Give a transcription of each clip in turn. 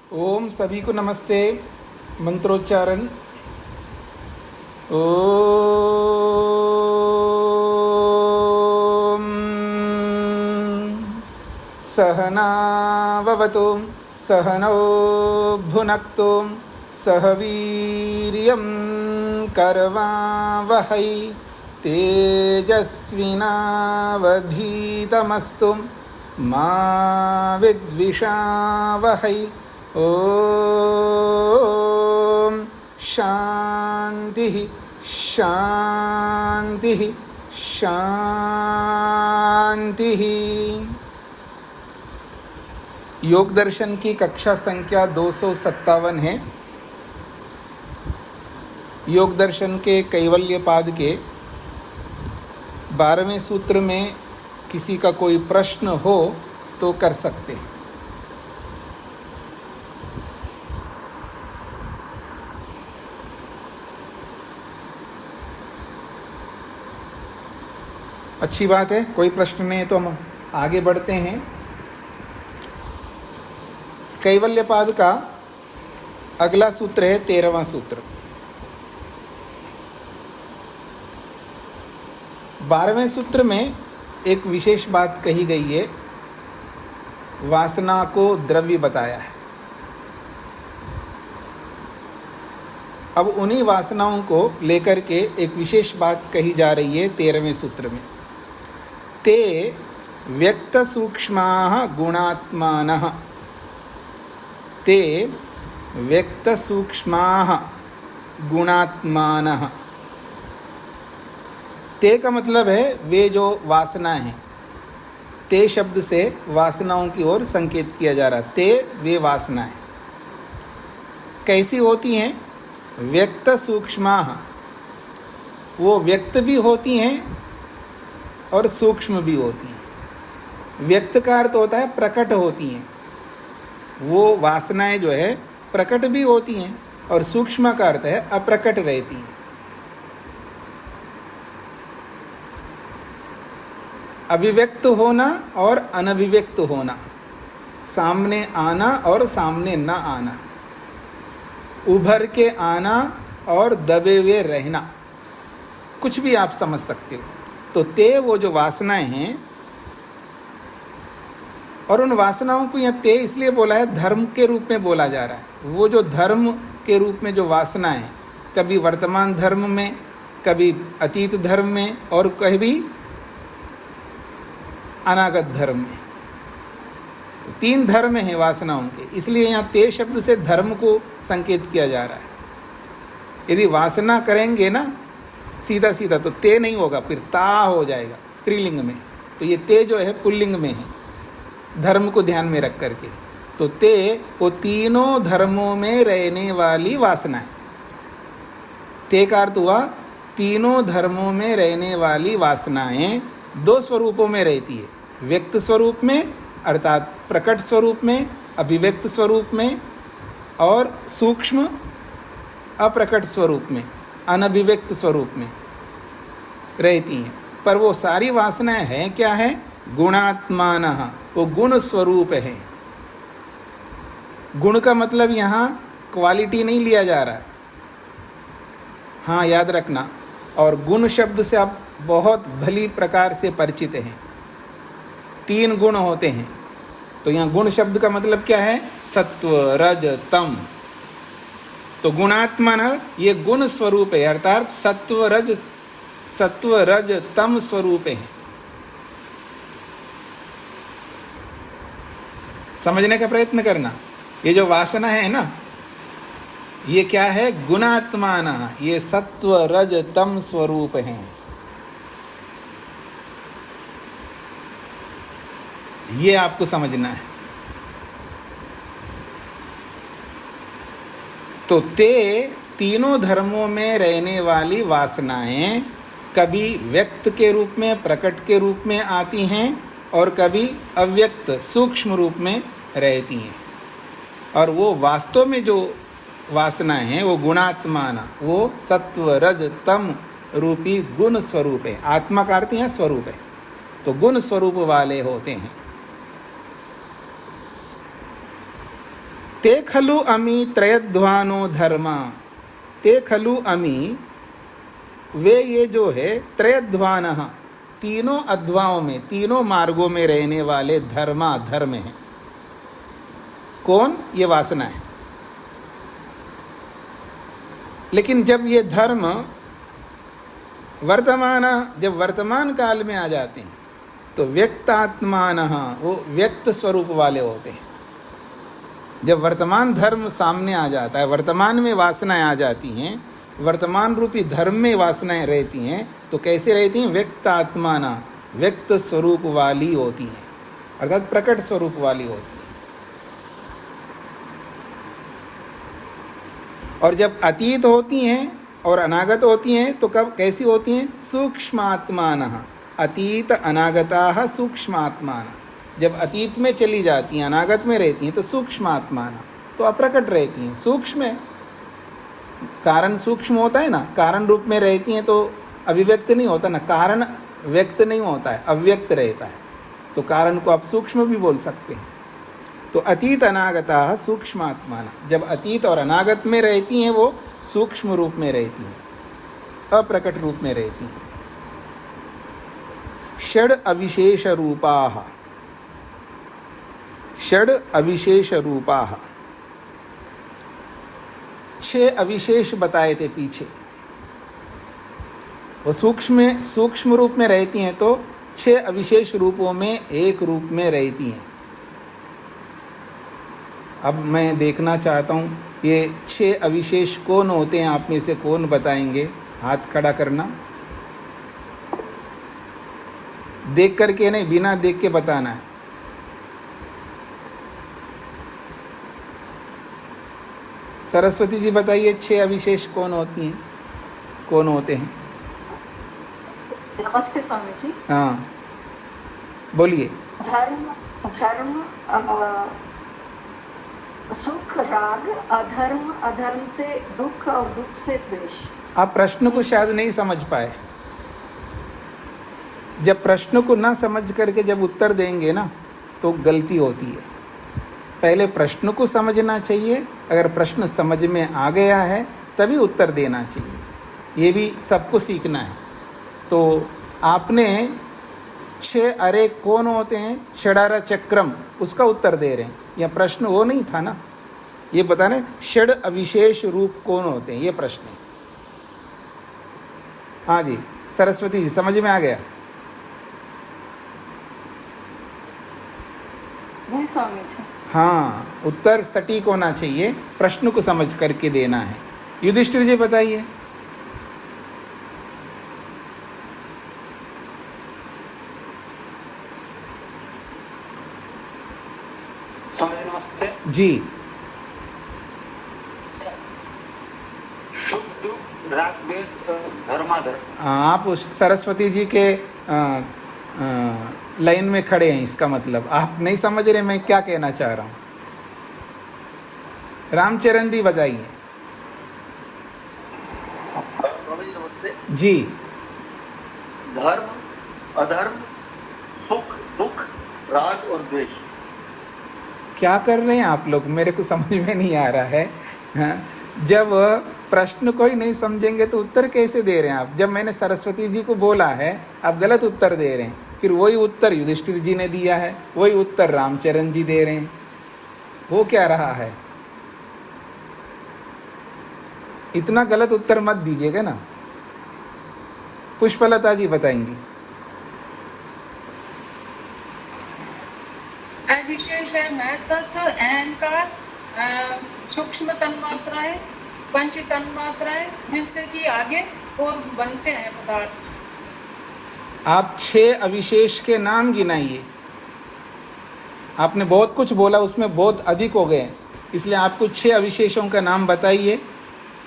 ओम सभी को नमस्ते। मंत्रोच्चारण। ओम सहनाववतु सहनौ भुनक्तु सह वीर्यं करवावहै तेजस्विनावधीतमस्तु मा विद्विषावहै। ओम शांति शांति शांति। योग दर्शन की कक्षा संख्या 257 है। योग दर्शन के कैवल्य पाद के 12वें सूत्र में किसी का कोई प्रश्न हो तो कर सकते हैं। अच्छी बात है, कोई प्रश्न नहीं है तो हम आगे बढ़ते हैं। कैवल्यपाद का अगला सूत्र है 13वां सूत्र। 12वें सूत्र में एक विशेष बात कही गई है, वासना को द्रव्य बताया है। अब उन्हीं वासनाओं को लेकर के एक विशेष बात कही जा रही है 13वें सूत्र में। ते व्यक्त सूक्ष्माः गुणात्मानः। ते व्यक्त सूक्ष्माः गुणात्मानः। ते का मतलब है वे जो वासना है। ते शब्द से वासनाओं की ओर संकेत किया जा रहा है। ते वे वासनाएं कैसी होती हैं? व्यक्त सूक्ष्माः, वो व्यक्त भी होती हैं और सूक्ष्म भी होती हैं। व्यक्त का अर्थ होता है प्रकट होती हैं। वो वासनाएं जो है प्रकट भी होती हैं और सूक्ष्म का अर्थ है अप्रकट रहती हैं। अभिव्यक्त होना और अनभिव्यक्त होना, सामने आना और सामने न आना, उभर के आना और दबे हुए रहना, कुछ भी आप समझ सकते हो। तो ते वो जो वासनाएं हैं, और उन वासनाओं को यहाँ ते इसलिए बोला है, धर्म के रूप में बोला जा रहा है। वो जो धर्म के रूप में जो वासनाएं हैं, कभी वर्तमान धर्म में, कभी अतीत धर्म में और कभी अनागत धर्म में, 3 धर्म हैं वासनाओं के। इसलिए यहाँ ते शब्द से धर्म को संकेत किया जा रहा है। यदि वासना करेंगे ना सीधा सीधा तो ते नहीं होगा, फिर ता हो जाएगा स्त्रीलिंग में। तो ये ते जो है पुल्लिंग में है, धर्म को ध्यान में रख करके। तो ते वो तीनों धर्मों में रहने वाली वासना है। ते का अर्थ हुआ तीनों धर्मों में रहने वाली वासनाएं 2 स्वरूपों में रहती है, व्यक्त स्वरूप में अर्थात प्रकट स्वरूप में, अभिव्यक्त स्वरूप में, और सूक्ष्म अप्रकट स्वरूप में, अनभिव्यक्त स्वरूप में रहती हैं। पर वो सारी वासनाएं हैं क्या है? गुणात्मानः, वो गुण स्वरूप है। गुण का मतलब यहाँ क्वालिटी नहीं लिया जा रहा है, हाँ याद रखना। और गुण शब्द से आप बहुत भली प्रकार से परिचित हैं। 3 गुण होते हैं। तो यहाँ गुण शब्द का मतलब क्या है? सत्व, रज, तम। तो गुणात्मन ये गुण स्वरूप है, अर्थात सत्व रज तम स्वरूप है। समझने का प्रयत्न करना। ये जो वासना है ना, ये क्या है? गुणात्मान, ये सत्व रज तम स्वरूप है। ये आपको समझना है। तो ते तीनों धर्मों में रहने वाली वासनाएं कभी व्यक्त के रूप में, प्रकट के रूप में आती हैं और कभी अव्यक्त सूक्ष्म रूप में रहती हैं। और वो वास्तव में जो वासनाएं हैं वो गुणात्मान, वो सत्व रज तम रूपी गुण स्वरूप है। आत्मा का अर्थ यहाँ स्वरूप है, तो गुण स्वरूप वाले होते हैं। ते खलु अमी त्रयध्वानो धर्मा, ते खलु अमी, वे ये जो है त्रयध्वान, तीनों अध्वाओं में, तीनों मार्गों में रहने वाले धर्मा, धर्म है। कौन? ये वासना है। लेकिन जब ये धर्म जब वर्तमान काल में आ जाते हैं तो व्यक्तात्मान, वो व्यक्त स्वरूप वाले होते हैं। जब वर्तमान धर्म सामने आ जाता है, वर्तमान में वासनाएं आ जाती हैं, वर्तमान रूपी धर्म में वासनाएं रहती हैं, तो कैसे रहती हैं? व्यक्तात्माना, व्यक्त स्वरूप वाली होती हैं, अर्थात प्रकट स्वरूप वाली होती हैं। और जब अतीत होती हैं और अनागत होती हैं तो कब कैसी होती हैं? सूक्ष्मात्मानः, अतीत अनागताः सूक्ष्मात्मानः। जब अतीत में चली जाती हैं, अनागत में रहती हैं तो सूक्ष्मात्मानः, तो अप्रकट रहती हैं, सूक्ष्म है। कारण सूक्ष्म होता है ना, कारण रूप में रहती हैं तो अभिव्यक्त नहीं होता ना, कारण व्यक्त नहीं होता है, अव्यक्त रहता है, तो कारण को आप सूक्ष्म भी बोल सकते हैं। तो अतीत अनागता सूक्ष्मात्माना, जब अतीत और अनागत में रहती हैं वो सूक्ष्म रूप में रहती हैं, अप्रकट रूप में रहती हैं। षड अविशेष रूपाः, षड अविशेष रूपाः, 6 अविशेष बताए थे पीछे। वो सूक्ष्म रूप में रहती हैं तो 6 अविशेष रूपों में एक रूप में रहती हैं। अब मैं देखना चाहता हूँ ये 6 अविशेष कौन होते हैं, आप में से कौन बताएंगे? हाथ खड़ा करना, देख करके नहीं, बिना देख के बताना है। सरस्वती जी बताइए 6 अविशेष कौन होती हैं, कौन होते हैं? नमस्ते स्वामी जी। हाँ बोलिए। धर्म सुख, राग, अधर्म, अधर्म से दुख और दुख से द्वेष। आप प्रश्न को शायद नहीं समझ पाए। जब प्रश्न को ना समझ करके जब उत्तर देंगे ना तो गलती होती है। पहले प्रश्न को समझना चाहिए, अगर प्रश्न समझ में आ गया है तभी उत्तर देना चाहिए। ये भी सबको सीखना है। तो आपने 6 अरे कौन होते हैं, षडारा चक्रम, उसका उत्तर दे रहे हैं। यह प्रश्न वो नहीं था ना, ये बता रहे षड अविशेष रूप कौन होते हैं, ये प्रश्न है। हाँ जी सरस्वती जी, समझ में आ गया? स्वामी जी। हाँ, उत्तर सटीक होना चाहिए, प्रश्न को समझ करके देना है। युधिष्ठिर जी बताइए। नमस्ते जी। शुद्ध राग द्वेष धर्माधर्म। आप उस सरस्वती जी के लाइन में खड़े हैं, इसका मतलब आप नहीं समझ रहे मैं क्या कहना चाह रहा हूँ। रामचरण जी बताइए। नमस्ते जी। धर्म, अधर्म, सुख, दुख, राग और द्वेष। क्या कर रहे हैं आप लोग, मेरे को समझ में नहीं आ रहा है। हाँ? जब प्रश्न को ही नहीं समझेंगे तो उत्तर कैसे दे रहे हैं आप? जब मैंने सरस्वती जी को बोला है आप गलत उत्तर दे रहे हैं, फिर वही उत्तर युधिष्ठिर जी ने दिया है, वही उत्तर रामचरण जी दे रहे हैं। वो क्या रहा है? इतना गलत उत्तर मत दीजिएगा ना। पुष्पलता जी बताएंगी। विशेष है मैं तत्व, अहंकार, सूक्ष्म तन्मात्राएं, पंच तन्मात्राएं, जिनसे कि आगे और बनते हैं पदार्थ। आप 6 अविशेष के नाम गिनाइए। आपने बहुत कुछ बोला, उसमें बहुत अधिक हो गए, इसलिए आपको 6 अविशेषों का नाम बताइए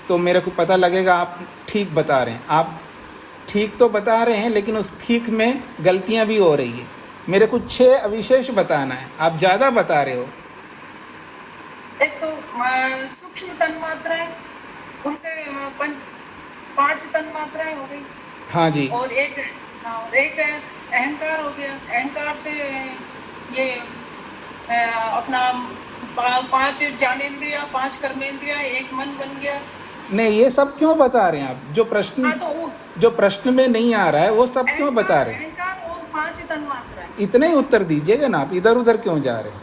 तो मेरे को पता लगेगा आप ठीक बता रहे हैं। आप ठीक तो बता रहे हैं लेकिन उस ठीक में गलतियां भी हो रही है। मेरे को 6 अविशेष बताना है, आप ज़्यादा बता रहे हो। एक तो सूक्ष्म तन्मात्राएं, उनसे 5 तन्मात्राएं हो गई। हाँ जी। और एक अहंकार हो गया। अहंकार से ये अपना पांच ज्ञानेंद्रिया, पांच कर्मेंद्रिया, एक मन बन गया। नहीं, ये सब क्यों बता रहे हैं आप? हाँ, तो जो प्रश्न में नहीं आ रहा है वो सब क्यों बता रहे हैं? अहंकार और पांच तन्मात्राएं। इतना ही उत्तर दीजिएगा ना, आप इधर उधर क्यों जा रहे हैं?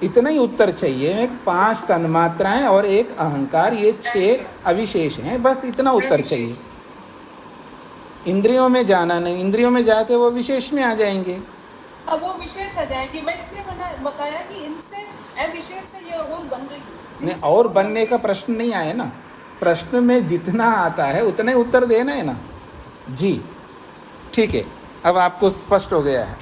इतना ही उत्तर चाहिए। एक 5 तन्मात्राएं और एक अहंकार, ये 6 अविशेष हैं, बस इतना उत्तर चाहिए। इंद्रियों में जाना नहीं, इंद्रियों में जाते वो विशेष में आ जाएंगे। अब वो विशेष आ जाएगी। मैं इसलिए बताया कि इनसे अविशेष से ये और बन रही है। नहीं, और बनने का प्रश्न नहीं आया ना। प्रश्न में जितना आता है उतना ही उत्तर देना है ना जी। ठीक है, अब आपको स्पष्ट हो गया है।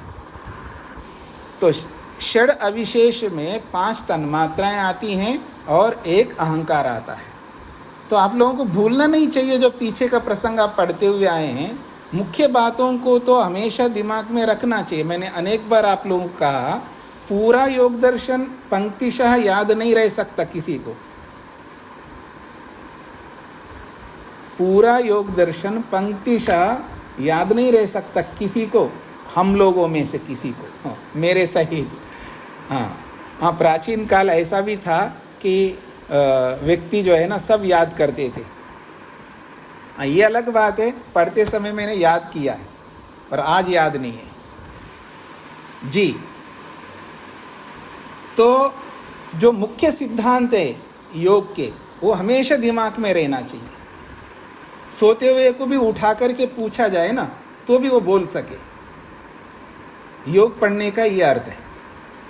तो षड अविशेष में 5 तन्मात्राएं आती हैं और एक अहंकार आता है। तो आप लोगों को भूलना नहीं चाहिए, जो पीछे का प्रसंग आप पढ़ते हुए आए हैं, मुख्य बातों को तो हमेशा दिमाग में रखना चाहिए। मैंने अनेक बार आप लोगों को कहा, पूरा योग दर्शन पंक्तिशः याद नहीं रह सकता किसी को। पूरा योग दर्शन पंक्तिशः याद नहीं रह सकता किसी को, हम लोगों में से किसी को, हाँ, मेरे सहित। हाँ, प्राचीन काल ऐसा भी था कि व्यक्ति जो है ना सब याद करते थे। ये अलग बात है, पढ़ते समय मैंने याद किया है पर आज याद नहीं है जी। तो जो मुख्य सिद्धांत है योग के, वो हमेशा दिमाग में रहना चाहिए। सोते हुए को भी उठा करके पूछा जाए ना तो भी वो बोल सके। योग पढ़ने का ये अर्थ है,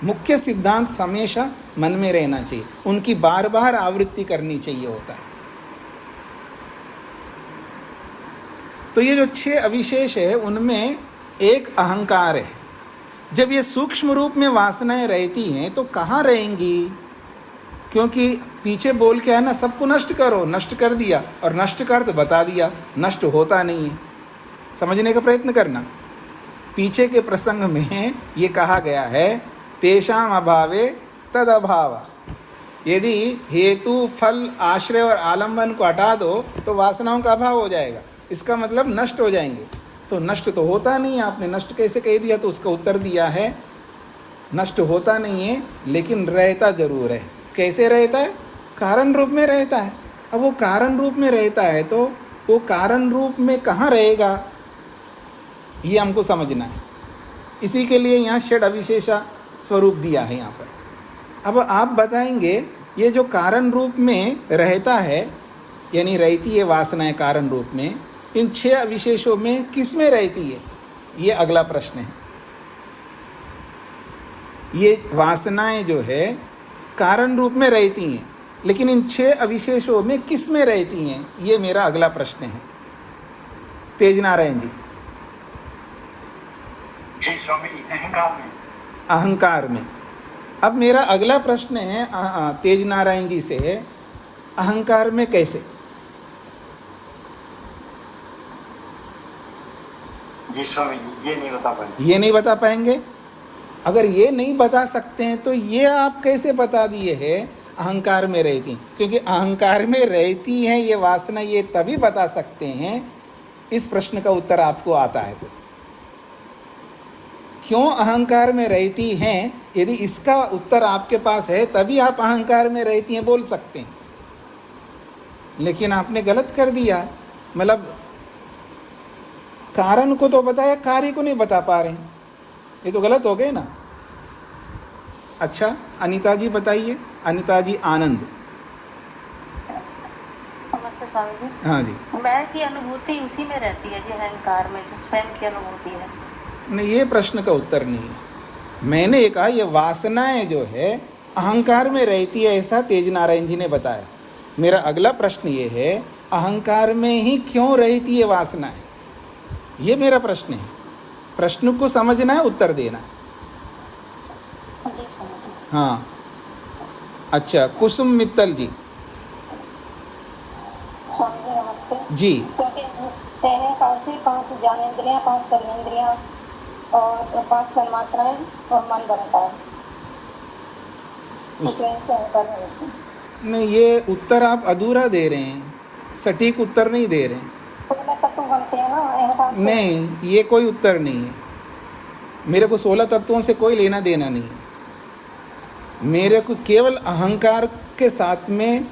मुख्य सिद्धांत हमेशा मन में रहना चाहिए, उनकी बार बार आवृत्ति करनी चाहिए होता है। तो ये जो 6 अविशेष है उनमें एक अहंकार है। जब ये सूक्ष्म रूप में वासनाएं रहती हैं तो कहाँ रहेंगी? क्योंकि पीछे बोल के है ना, सबको नष्ट करो, नष्ट कर दिया और नष्ट कर तो बता दिया, नष्ट होता नहीं है। समझने का प्रयत्न करना। पीछे के प्रसंग में ये कहा गया है, तेषाम अभावे तद अभाव। यदि हेतु फल आश्रय और आलंबन को हटा दो तो वासनाओं का अभाव हो जाएगा, इसका मतलब नष्ट हो जाएंगे। तो नष्ट तो होता नहीं है, आपने नष्ट कैसे कह दिया? तो उसका उत्तर दिया है, नष्ट होता नहीं है लेकिन रहता जरूर है। कैसे रहता है? कारण रूप में रहता है। अब वो कारण रूप में रहता है तो वो कारण रूप में कहाँ रहेगा, ये हमको समझना है। इसी के लिए यहाँ षड अविशेषा स्वरूप दिया है यहाँ पर। अब आप बताएंगे, ये जो कारण रूप में रहता है, यानी रहती है वासनाएं कारण रूप में, इन 6 अविशेषों में किस में रहती है? ये अगला प्रश्न है। ये वासनाएं जो है कारण रूप में रहती हैं, लेकिन इन 6 अविशेषों में किस में रहती हैं? ये मेरा अगला प्रश्न है। तेज नारायण जी। स्वामी, अहंकार में। अहंकार में। अब मेरा अगला प्रश्न है तेज नारायण जी से, अहंकार में कैसे? जी स्वामी, ये नहीं बता पाएंगे। ये नहीं बता पाएंगे? अगर ये नहीं बता सकते हैं तो ये आप कैसे बता दिए हैं अहंकार में रहती? क्योंकि अहंकार में रहती हैं ये वासना, ये तभी बता सकते हैं इस प्रश्न का उत्तर आपको आता है तो। क्यों अहंकार में रहती हैं, यदि इसका उत्तर आपके पास है तभी आप अहंकार में रहती हैं बोल सकते हैं। लेकिन आपने गलत कर दिया, मतलब कारण को तो बताया, कार्य को नहीं बता पा रहे हैं, ये तो गलत हो गए ना। अच्छा, अनीता जी बताइए। अनीता जी आनंद। नमस्ते स्वामी जी। हाँ जी। मैं की अनुभूति उसी में रहती है जी, अहंकार में, जो स्वयं की अनुभूति है। नहीं, ये प्रश्न का उत्तर नहीं है। मैंने ये कहा, ये वासनाएं जो है अहंकार में रहती है, ऐसा तेज नारायण जी ने बताया। मेरा अगला प्रश्न ये है, अहंकार में ही क्यों रहती है वासनाएं? ये मेरा प्रश्न है। प्रश्न को समझना है, उत्तर देना है। हाँ, अच्छा, कुसुम मित्तल जी। स्वामी जी नमस्ते जी। क्योंकि अहंकार से 5 ज्ञानेंद्रियां, 5 कर्मेंद्रियां और 5 तन्मात्राएं और मन बनता है, उस वजह से अहंकार में रहते हैं। नहीं, ये उत्तर आप अधूरा दे रहे हैं, सटीक उत्तर नहीं दे रहे हैं। तत्व बनते हैं ना अहंकार से। नहीं, ये कोई उत्तर नहीं है। मेरे को 16 तत्वों से कोई लेना देना नहीं है। मेरे को केवल अहंकार के साथ में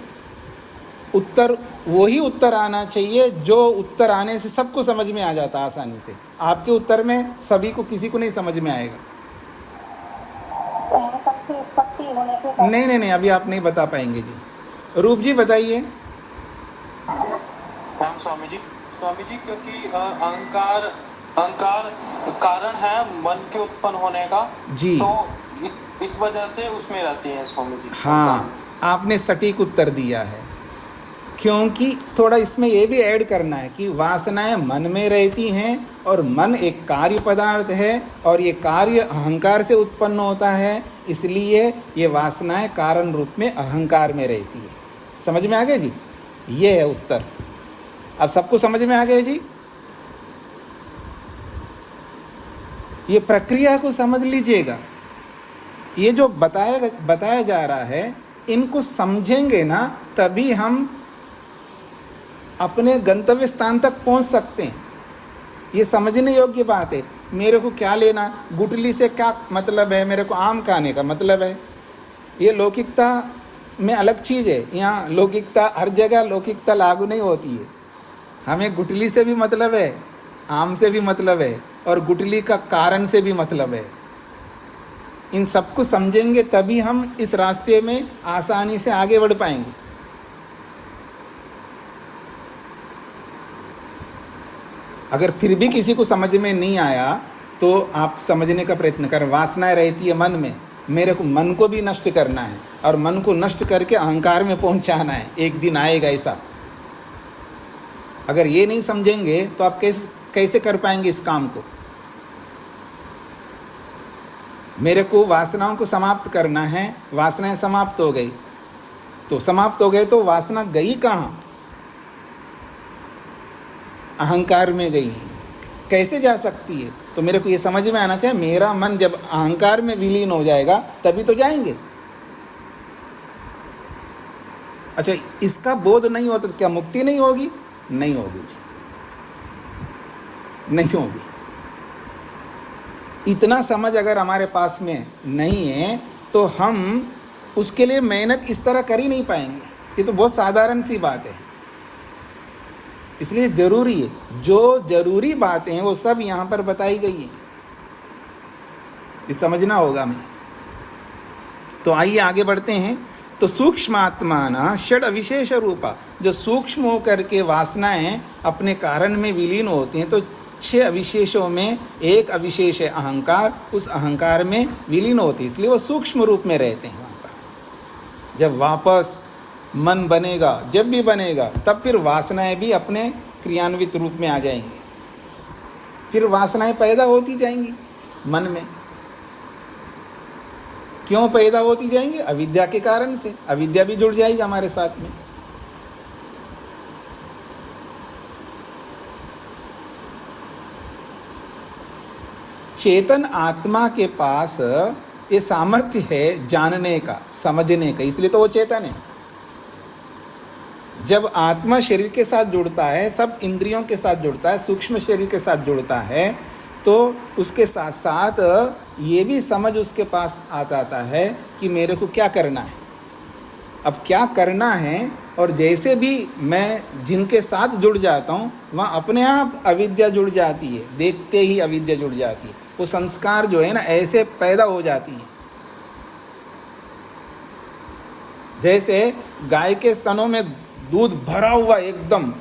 उत्तर, वही उत्तर आना चाहिए जो उत्तर आने से सबको समझ में आ जाता आसानी से। आपके उत्तर में सभी को, किसी को नहीं समझ में आएगा। तो अहंकार से उत्पत्ति होने के कारण नहीं नहीं नहीं, अभी आप नहीं बता पाएंगे जी। रूप जी बताइए। कौन स्वामी जी? स्वामी जी, क्योंकि अहंकार कारण है मन के उत्पन्न होने का जी, तो इस वजह से उसमें रहती है स्वामी जी। हाँ, आपने सटीक उत्तर दिया है। क्योंकि थोड़ा इसमें ये भी ऐड करना है कि वासनाएं मन में रहती हैं और मन एक कार्य पदार्थ है और ये कार्य अहंकार से उत्पन्न होता है, इसलिए ये वासनाएं कारण रूप में अहंकार में रहती है। समझ में आ गया जी? ये है उत्तर। अब सबको समझ में आ गया जी? ये प्रक्रिया को समझ लीजिएगा। ये जो बताया जा रहा है, इनको समझेंगे ना तभी हम अपने गंतव्य स्थान तक पहुंच सकते हैं। ये समझने योग्य बात है। मेरे को क्या लेना, गुठली से क्या मतलब है, मेरे को आम खाने का मतलब है, ये लौकिकता में अलग चीज़ है। यहाँ लौकिकता, हर जगह लौकिकता लागू नहीं होती है। हमें गुठली से भी मतलब है, आम से भी मतलब है और गुठली का कारण से भी मतलब है। इन सबको समझेंगे तभी हम इस रास्ते में आसानी से आगे बढ़ पाएंगे। अगर फिर भी किसी को समझ में नहीं आया तो आप समझने का प्रयत्न करें। वासनाएं रहती है मन में, मेरे को मन को भी नष्ट करना है और मन को नष्ट करके अहंकार में पहुंचाना है। एक दिन आएगा ऐसा। अगर ये नहीं समझेंगे तो आप कैसे कर पाएंगे इस काम को? मेरे को वासनाओं को समाप्त करना है, वासनाएं समाप्त हो गई तो समाप्त हो गए तो वासना गई कहाँ? अहंकार में गई। कैसे जा सकती है? तो मेरे को ये समझ में आना चाहिए, मेरा मन जब अहंकार में विलीन हो जाएगा तभी तो जाएंगे। अच्छा, इसका बोध नहीं होता तो क्या मुक्ति नहीं होगी? नहीं होगी जी, नहीं होगी। इतना समझ अगर हमारे पास में नहीं है तो हम उसके लिए मेहनत इस तरह कर ही नहीं पाएंगे। ये तो बहुत साधारण सी बात है। इसलिए जरूरी है, जो जरूरी बातें हैं वो सब यहाँ पर बताई गई हैं, ये समझना होगा हमें। तो आइए आगे बढ़ते हैं। तो सूक्ष्म आत्माना षड अविशेष रूपा, जो सूक्ष्म होकर के वासनाएं अपने कारण में विलीन होती हैं, तो 6 अविशेषों में एक अविशेष है अहंकार, उस अहंकार में विलीन होती है, इसलिए वो सूक्ष्म रूप में रहते हैं वहाँ पर। जब वापस मन बनेगा, जब भी बनेगा, तब फिर वासनाएं भी अपने क्रियान्वित रूप में आ जाएंगी। फिर वासनाएं पैदा होती जाएंगी मन में। क्यों पैदा होती जाएंगी? अविद्या के कारण से। अविद्या भी जुड़ जाएगी हमारे साथ में। चेतन आत्मा के पास ये सामर्थ्य है जानने का, समझने का, इसलिए तो वो चेतन है। जब आत्मा शरीर के साथ जुड़ता है, सब इंद्रियों के साथ जुड़ता है, सूक्ष्म शरीर के साथ जुड़ता है, तो उसके साथ साथ ये भी समझ उसके पास आता है कि मेरे को क्या करना है, अब क्या करना है। और जैसे भी मैं जिनके साथ जुड़ जाता हूँ वहाँ अपने आप अविद्या जुड़ जाती है, देखते ही अविद्या जुड़ जाती है। वो संस्कार जो है ना ऐसे पैदा हो जाती है। जैसे गाय के स्तनों में दूध भरा हुआ एकदम,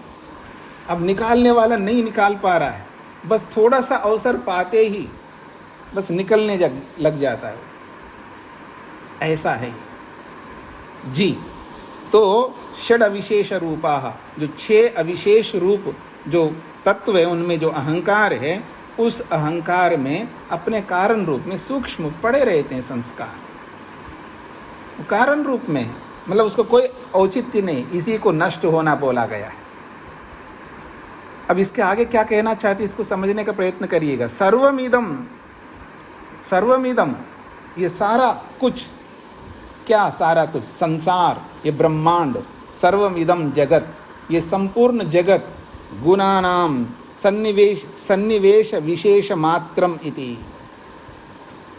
अब निकालने वाला नहीं निकाल पा रहा है, बस थोड़ा सा अवसर पाते ही बस निकलने लग जाता है। ऐसा है ये जी। तो षड अविशेष रूपा, जो 6 अविशेष रूप जो तत्व है उनमें जो अहंकार है, उस अहंकार में अपने कारण रूप में सूक्ष्म पड़े रहते हैं संस्कार। कारण रूप में मतलब उसको कोई औचित्य नहीं, इसी को नष्ट होना बोला गया है। अब इसके आगे क्या कहना चाहती, इसको समझने का प्रयत्न करिएगा। सर्वमिदम, सर्वमिदम ये सारा कुछ, क्या सारा कुछ? संसार, ये ब्रह्मांड, सर्वमिदम जगत, ये संपूर्ण जगत, गुणानाम सन्निवेश विशेष मात्रम इति,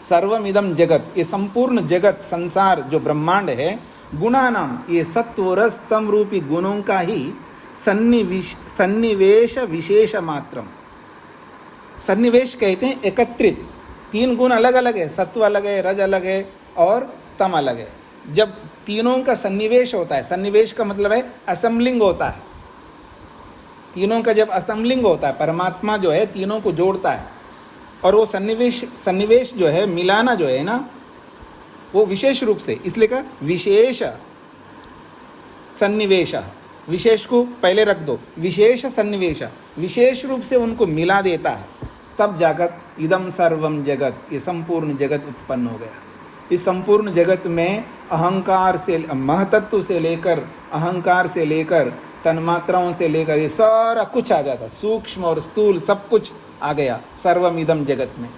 सर्वमिदम जगत, ये संपूर्ण जगत संसार जो ब्रह्मांड है, गुणानाम, ये सत्व रस तम रूपी गुणों का ही सन्निवेश विशेष मात्रम। सन्निवेश कहते हैं एकत्रित, तीन गुण अलग अलग है, सत्व अलग है, रज अलग है और तम अलग है। जब तीनों का सन्निवेश होता है, सन्निवेश का मतलब है असमलिंग होता है, तीनों का जब असमलिंग होता है, परमात्मा जो है तीनों को जोड़ता है, और वो सन्निवेश जो है, मिलाना जो है ना, वो विशेष रूप से, इसलिए का विशेष सन्निवेश, विशेष को पहले रख दो, विशेष सन्निवेश, विशेष रूप से उनको मिला देता है, तब जागत इदम सर्वम जगत, ये संपूर्ण जगत उत्पन्न हो गया। इस संपूर्ण जगत में अहंकार से, महतत्व से लेकर, अहंकार से लेकर, तन्मात्राओं से लेकर, ये सारा कुछ आ जाता, सूक्ष्म और स्थूल सब कुछ आ गया सर्वमिदम जगत में।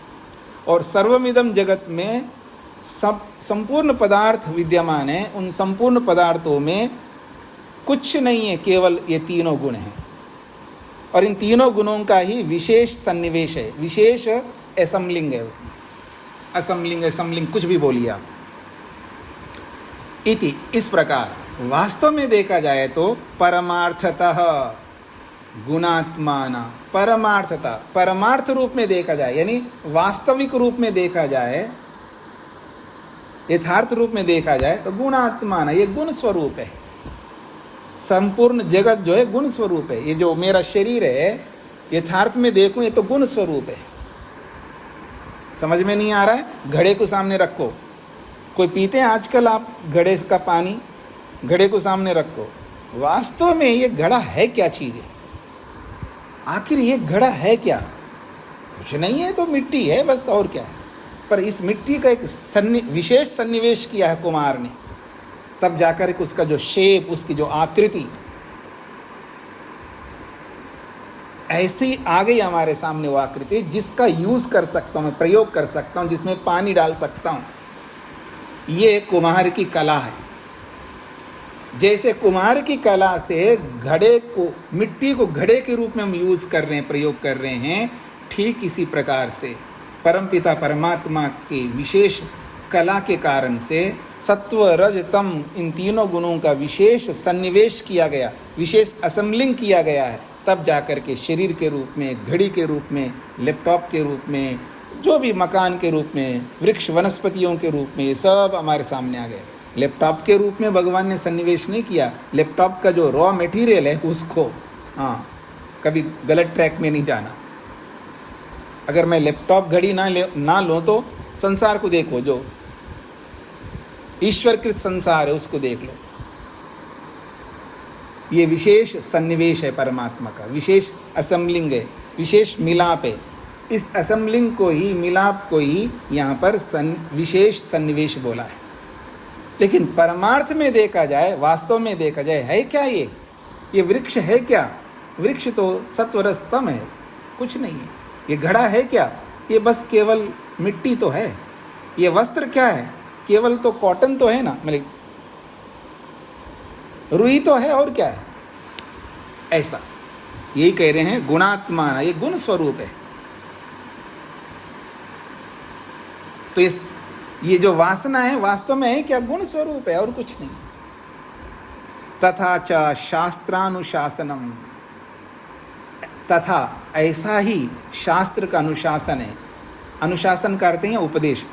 और सर्वमिदम जगत में सब संपूर्ण पदार्थ विद्यमान है, उन संपूर्ण पदार्थों में कुछ नहीं है, केवल ये तीनों गुण हैं, और इन तीनों गुणों का ही विशेष सन्निवेश है, विशेष असमलिंग है उसमें, असमलिंग असमलिंग कुछ भी बोलिए आप। इति, इस प्रकार वास्तव में देखा जाए तो परमार्थतः गुणात्माना, परमार्थता, परमार्थ रूप में देखा जाए, यानी वास्तविक रूप में देखा जाए, यथार्थ रूप में देखा जाए तो गुणात्माना, ये गुण स्वरूप है। संपूर्ण जगत जो है गुण स्वरूप है। ये जो मेरा शरीर है, यथार्थ में देखूं, ये तो गुण स्वरूप है। समझ में नहीं आ रहा है? घड़े को सामने रखो, कोई पीते हैं आजकल आप घड़े का पानी, घड़े को सामने रखो, वास्तव में ये घड़ा है क्या चीज़ है? आखिर ये घड़ा है क्या? कुछ नहीं है, तो मिट्टी है बस, और क्या है। पर इस मिट्टी का एक विशेष सन्निवेश किया है कुमार ने, तब जाकर के उसका जो शेप, उसकी जो आकृति ऐसी आ गई हमारे सामने, वो आकृति जिसका यूज़ कर सकता हूँ मैं, प्रयोग कर सकता हूँ, जिसमें पानी डाल सकता हूँ। ये कुम्हार की कला है। जैसे कुम्हार की कला से घड़े को, मिट्टी को घड़े के रूप में हम यूज़ कर रहे हैं, प्रयोग कर रहे हैं, ठीक इसी प्रकार से परमपिता परमात्मा की विशेष कला के कारण से सत्व रज तम, इन तीनों गुणों का विशेष सन्निवेश किया गया, विशेष असम्बलिंग किया गया है, तब जाकर के शरीर के रूप में, घड़ी के रूप में, लैपटॉप के रूप में, जो भी मकान के रूप में, वृक्ष वनस्पतियों के रूप में, ये सब हमारे सामने आ गए। लैपटॉप के रूप में भगवान ने सन्निवेश नहीं किया, लैपटॉप का जो रॉ मटेरियल है उसको, हाँ, कभी गलत ट्रैक में नहीं जाना। अगर मैं लैपटॉप घड़ी ना लूँ तो संसार को देखो, जो ईश्वरकृत संसार है उसको देख लो। ये विशेष सन्निवेश है परमात्मा का, विशेष असम्बलिंग है, विशेष मिलाप है। इस असम्बलिंग को ही, मिलाप को ही यहाँ पर विशेष सन्निवेश बोला है। लेकिन परमार्थ में देखा जाए, वास्तव में देखा जाए, है क्या ये वृक्ष है क्या? वृक्ष तो सत्वरस्तम है, कुछ नहीं है। ये घड़ा है क्या? ये बस केवल मिट्टी तो है। ये वस्त्र क्या है? केवल तो कॉटन तो है ना, मतलब रुई तो है, और क्या है? ऐसा यही कह रहे हैं, गुणात्मा, ये गुण स्वरूप है। तो ये जो वासना है वास्तव में है क्या? गुण स्वरूप है, और कुछ नहीं। तथा च शास्त्रानुशासनम, तथा ऐसा ही शास्त्र का अनुशासन है। अनुशासन करते हैं उपदेश,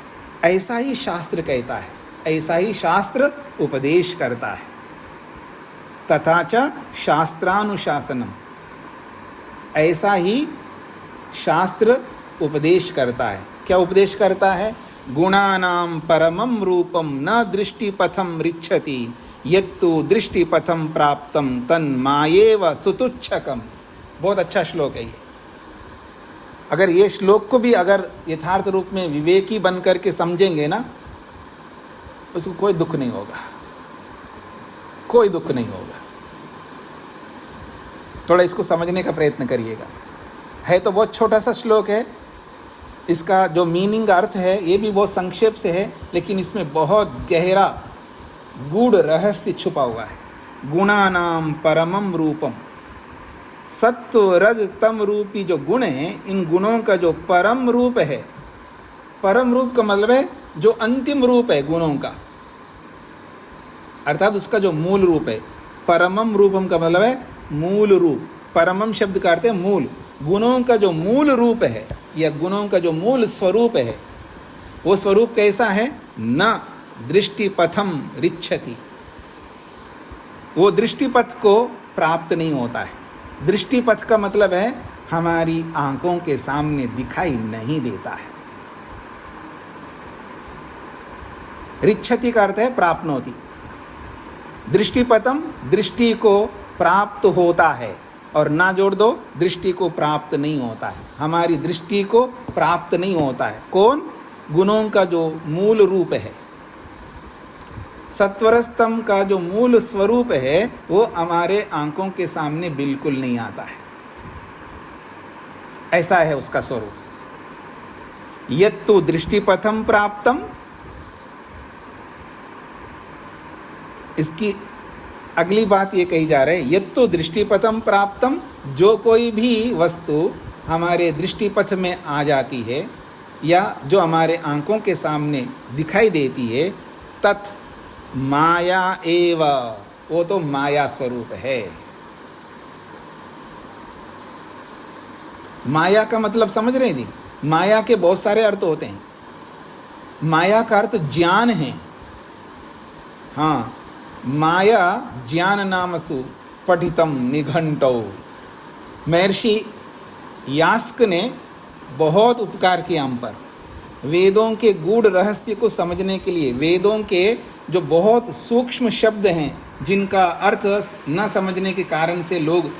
ऐसा ही शास्त्र कहता है, ऐसा ही शास्त्र उपदेश करता है। तथा च शास्त्रानुशासनम, ऐसा ही शास्त्र उपदेश करता है। क्या उपदेश करता है? गुणानां परमं रूपम न दृष्टिपथम रिच्छति यत्तु दृष्टिपथम प्राप्तम तन्मायेव सुतुच्छकम। बहुत अच्छा श्लोक है ये। अगर ये श्लोक को भी अगर यथार्थ रूप में विवेकी बन करके समझेंगे ना, उसको कोई दुख नहीं होगा, कोई दुख नहीं होगा। थोड़ा इसको समझने का प्रयत्न करिएगा। है तो बहुत छोटा सा श्लोक है, इसका जो मीनिंग, अर्थ है, ये भी बहुत संक्षेप से है, लेकिन इसमें बहुत गहरा गूढ़ रहस्य छुपा हुआ है। गुणानाम परमम रूपम, सत्व रज तम रूपी जो गुण हैं, इन गुणों का जो परम रूप है, परम रूप का मतलब है जो अंतिम रूप है गुणों का, अर्थात उसका जो मूल रूप है। परमम रूपम का मतलब है मूल रूप। परमम शब्द का अर्थ है मूल। गुणों का जो मूल रूप है या गुणों का जो मूल स्वरूप है, वो स्वरूप कैसा है? न दृष्टिपथम रिच्छति, वो दृष्टिपथ को प्राप्त नहीं होता है। दृष्टिपथ का मतलब है हमारी आंखों के सामने दिखाई नहीं देता है। रिच्छति का अर्थ है प्राप्नोति। दृष्टिपथम दृष्टि को प्राप्त होता है, और ना जोड़ दो, दृष्टि को प्राप्त नहीं होता है। हमारी दृष्टि को प्राप्त नहीं होता है। कौन? गुणों का जो मूल रूप है, सत्वरस्तम का जो मूल स्वरूप है, वो हमारे आंखों के सामने बिल्कुल नहीं आता है। ऐसा है उसका स्वरूप। यत्तु दृष्टिपथम प्राप्तम, इसकी अगली बात ये कही जा रही है, यत्तु दृष्टिपथम प्राप्तम, जो कोई भी वस्तु हमारे दृष्टिपथ में आ जाती है या जो हमारे आंखों के सामने दिखाई देती है, तत् माया एव, वो तो माया स्वरूप है। माया का मतलब समझ रहे हैं जी? माया के बहुत सारे अर्थ होते हैं। माया का अर्थ ज्ञान है। हाँ, माया ज्ञान नामसु पठितम निघंटो। महर्षि यास्क ने बहुत उपकार किया हम पर। वेदों के गूढ़ रहस्य को समझने के लिए, वेदों के जो बहुत सूक्ष्म शब्द हैं जिनका अर्थ न समझने के कारण से लोग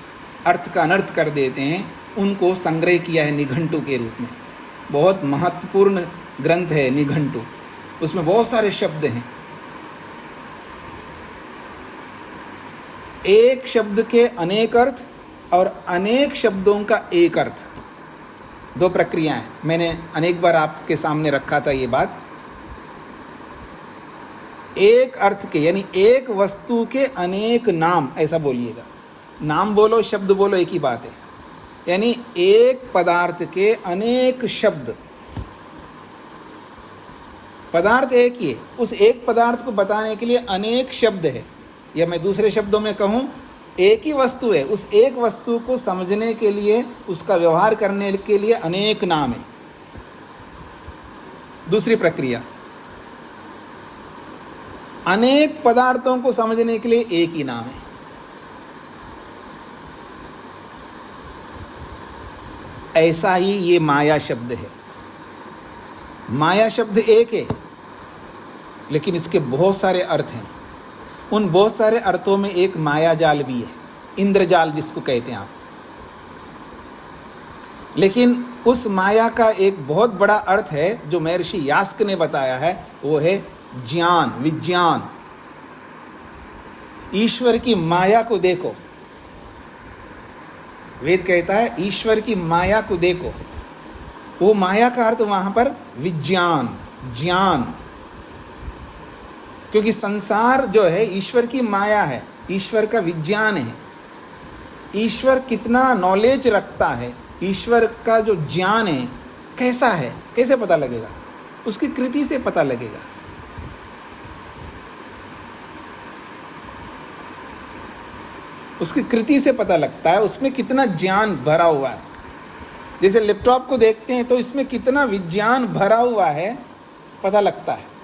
अर्थ का अनर्थ कर देते हैं, उनको संग्रह किया है निघंटु के रूप में। बहुत महत्वपूर्ण ग्रंथ है निघंटु, उसमें बहुत सारे शब्द हैं। एक शब्द के अनेक अर्थ और अनेक शब्दों का एक अर्थ, दो प्रक्रियाएं। मैंने अनेक बार आपके सामने रखा था ये बात। एक अर्थ के यानी एक वस्तु के अनेक नाम, ऐसा बोलिएगा। नाम बोलो शब्द बोलो एक ही बात है। यानी एक पदार्थ के अनेक शब्द, पदार्थ एक ही है, उस एक पदार्थ को बताने के लिए अनेक शब्द है। या मैं दूसरे शब्दों में कहूँ, एक ही वस्तु है, उस एक वस्तु को समझने के लिए, उसका व्यवहार करने के लिए अनेक नाम है। दूसरी प्रक्रिया, अनेक पदार्थों को समझने के लिए एक ही नाम है। ऐसा ही ये माया शब्द है। माया शब्द एक है, लेकिन इसके बहुत सारे अर्थ हैं। उन बहुत सारे अर्थों में एक माया जाल भी है, इंद्रजाल जिसको कहते हैं आप। लेकिन उस माया का एक बहुत बड़ा अर्थ है जो महर्षि यास्क ने बताया है, वो है ज्ञान, विज्ञान। ईश्वर की माया को देखो, वेद कहता है ईश्वर की माया को देखो। वो माया का अर्थ वहां पर विज्ञान, ज्ञान। क्योंकि संसार जो है ईश्वर की माया है, ईश्वर का विज्ञान है। ईश्वर कितना नॉलेज रखता है, ईश्वर का जो ज्ञान है कैसा है, कैसे पता लगेगा? उसकी कृति से पता लगेगा। उसकी कृति से पता लगता है उसमें कितना ज्ञान भरा हुआ है। जैसे लैपटॉप को देखते हैं तो इसमें कितना विज्ञान भरा हुआ है पता लगता है।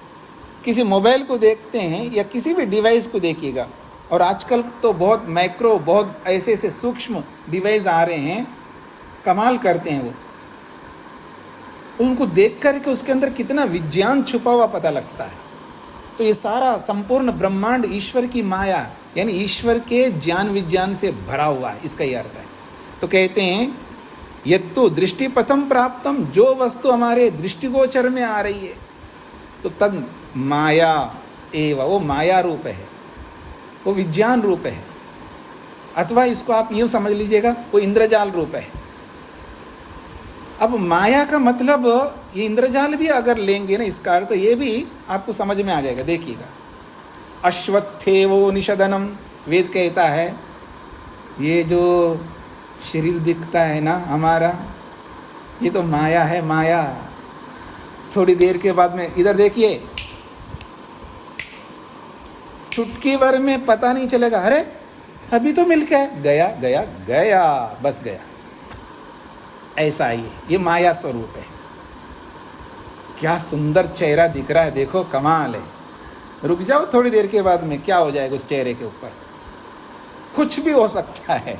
किसी मोबाइल को देखते हैं या किसी भी डिवाइस को देखिएगा, और आजकल तो बहुत माइक्रो, बहुत ऐसे ऐसे सूक्ष्म डिवाइस आ रहे हैं, कमाल करते हैं वो। उनको देख कर के उसके अंदर कितना विज्ञान छुपा हुआ पता लगता है। तो ये सारा संपूर्ण ब्रह्मांड ईश्वर की माया यानी ईश्वर के ज्ञान विज्ञान से भरा हुआ है, इसका ही अर्थ है। तो कहते हैं यत्तु दृष्टिपथम प्राप्तम, जो वस्तु हमारे दृष्टिगोचर में आ रही है तो तद माया एव, वो माया रूप है, वो विज्ञान रूप है। अथवा इसको आप यूँ समझ लीजिएगा, वो इंद्रजाल रूप है। अब माया का मतलब ये इंद्रजाल भी अगर लेंगे ना, इसका अर्थ ये भी आपको समझ में आ जाएगा। देखिएगा, अश्वत्थेवो निषदनम, वेद कहता है ये जो शरीर दिखता है ना हमारा, ये तो माया है, माया। थोड़ी देर के बाद में इधर देखिए, चुटकी भर में पता नहीं चलेगा, अरे अभी तो मिल के गया गया गया, बस गया। ऐसा ही है, ये माया स्वरूप है। क्या सुंदर चेहरा दिख रहा है, देखो कमाल है। रुक जाओ, थोड़ी देर के बाद में क्या हो जाएगा उस चेहरे के ऊपर, कुछ भी हो सकता है।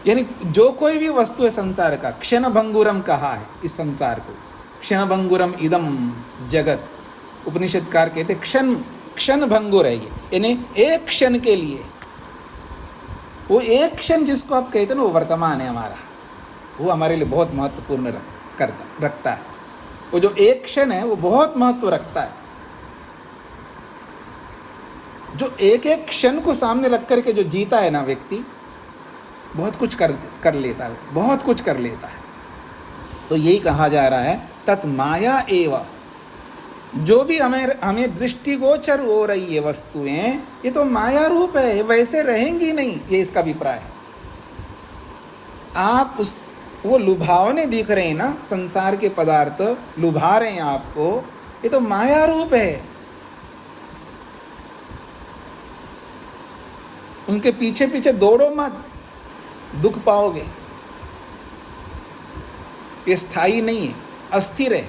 यानी जो कोई भी वस्तु है संसार का, क्षण भंगुरम कहा है इस संसार को, क्षण भंगुरम इदम जगत। उपनिषदकार कहते क्षण क्षण भंगुर है ये, यानी एक क्षण के लिए। वो एक क्षण जिसको आप कहते हैं ना, वो वर्तमान है हमारा, वो हमारे लिए बहुत महत्वपूर्ण रखता है। वो जो एक क्षण है वो बहुत महत्व रखता है। जो एक एक क्षण को सामने रख करके जो जीता है ना व्यक्ति, बहुत कुछ कर लेता है, बहुत कुछ कर लेता है। तो यही कहा जा रहा है, तत् माया एव। जो भी हमें दृष्टिगोचर हो रही है वस्तुएं, ये तो माया रूप है, वैसे रहेंगी नहीं, ये इसका अभिप्राय है। आप वो लुभावने दिख रहे हैं ना, संसार के पदार्थ लुभा रहे हैं आपको, ये तो माया रूप है। उनके पीछे पीछे दौड़ो मत, दुख पाओगे। ये स्थायी नहीं है, अस्थिर है।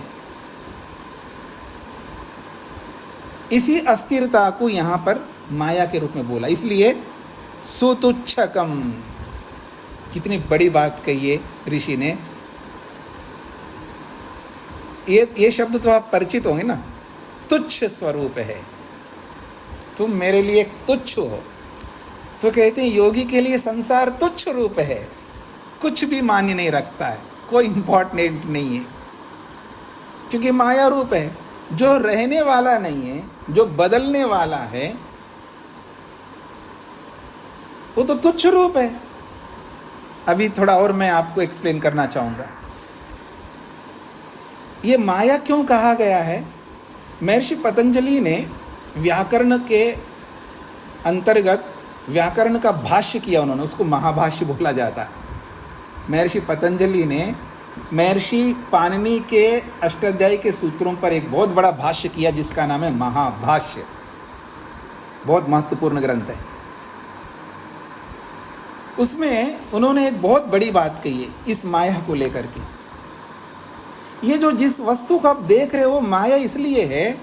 इसी अस्थिरता को यहां पर माया के रूप में बोला, इसलिए सुतुच्छकम। कितनी बड़ी बात कही है ऋषि ने। ये शब्द तो आप परिचित होंगे ना, तुच्छ स्वरूप है, तुम मेरे लिए तुच्छ हो। तो कहते हैं योगी के लिए संसार तुच्छ रूप है, कुछ भी मान्य नहीं रखता है, कोई इंपॉर्टेंट नहीं है, क्योंकि माया रूप है। जो रहने वाला नहीं है, जो बदलने वाला है, वो तो तुच्छ रूप है। अभी थोड़ा और मैं आपको एक्सप्लेन करना चाहूँगा, ये माया क्यों कहा गया है। महर्षि पतंजलि ने व्याकरण के अंतर्गत व्याकरण का भाष्य किया, उन्होंने उसको महाभाष्य बोला जाता है। महर्षि पतंजलि ने महर्षि पाणिनि के अष्टाध्यायी के सूत्रों पर एक बहुत बड़ा भाष्य किया, जिसका नाम है महाभाष्य। बहुत महत्वपूर्ण ग्रंथ है। उसमें उन्होंने एक बहुत बड़ी बात कही है इस माया को लेकर के। ये जो जिस वस्तु को आप देख रहे हो माया इसलिए है,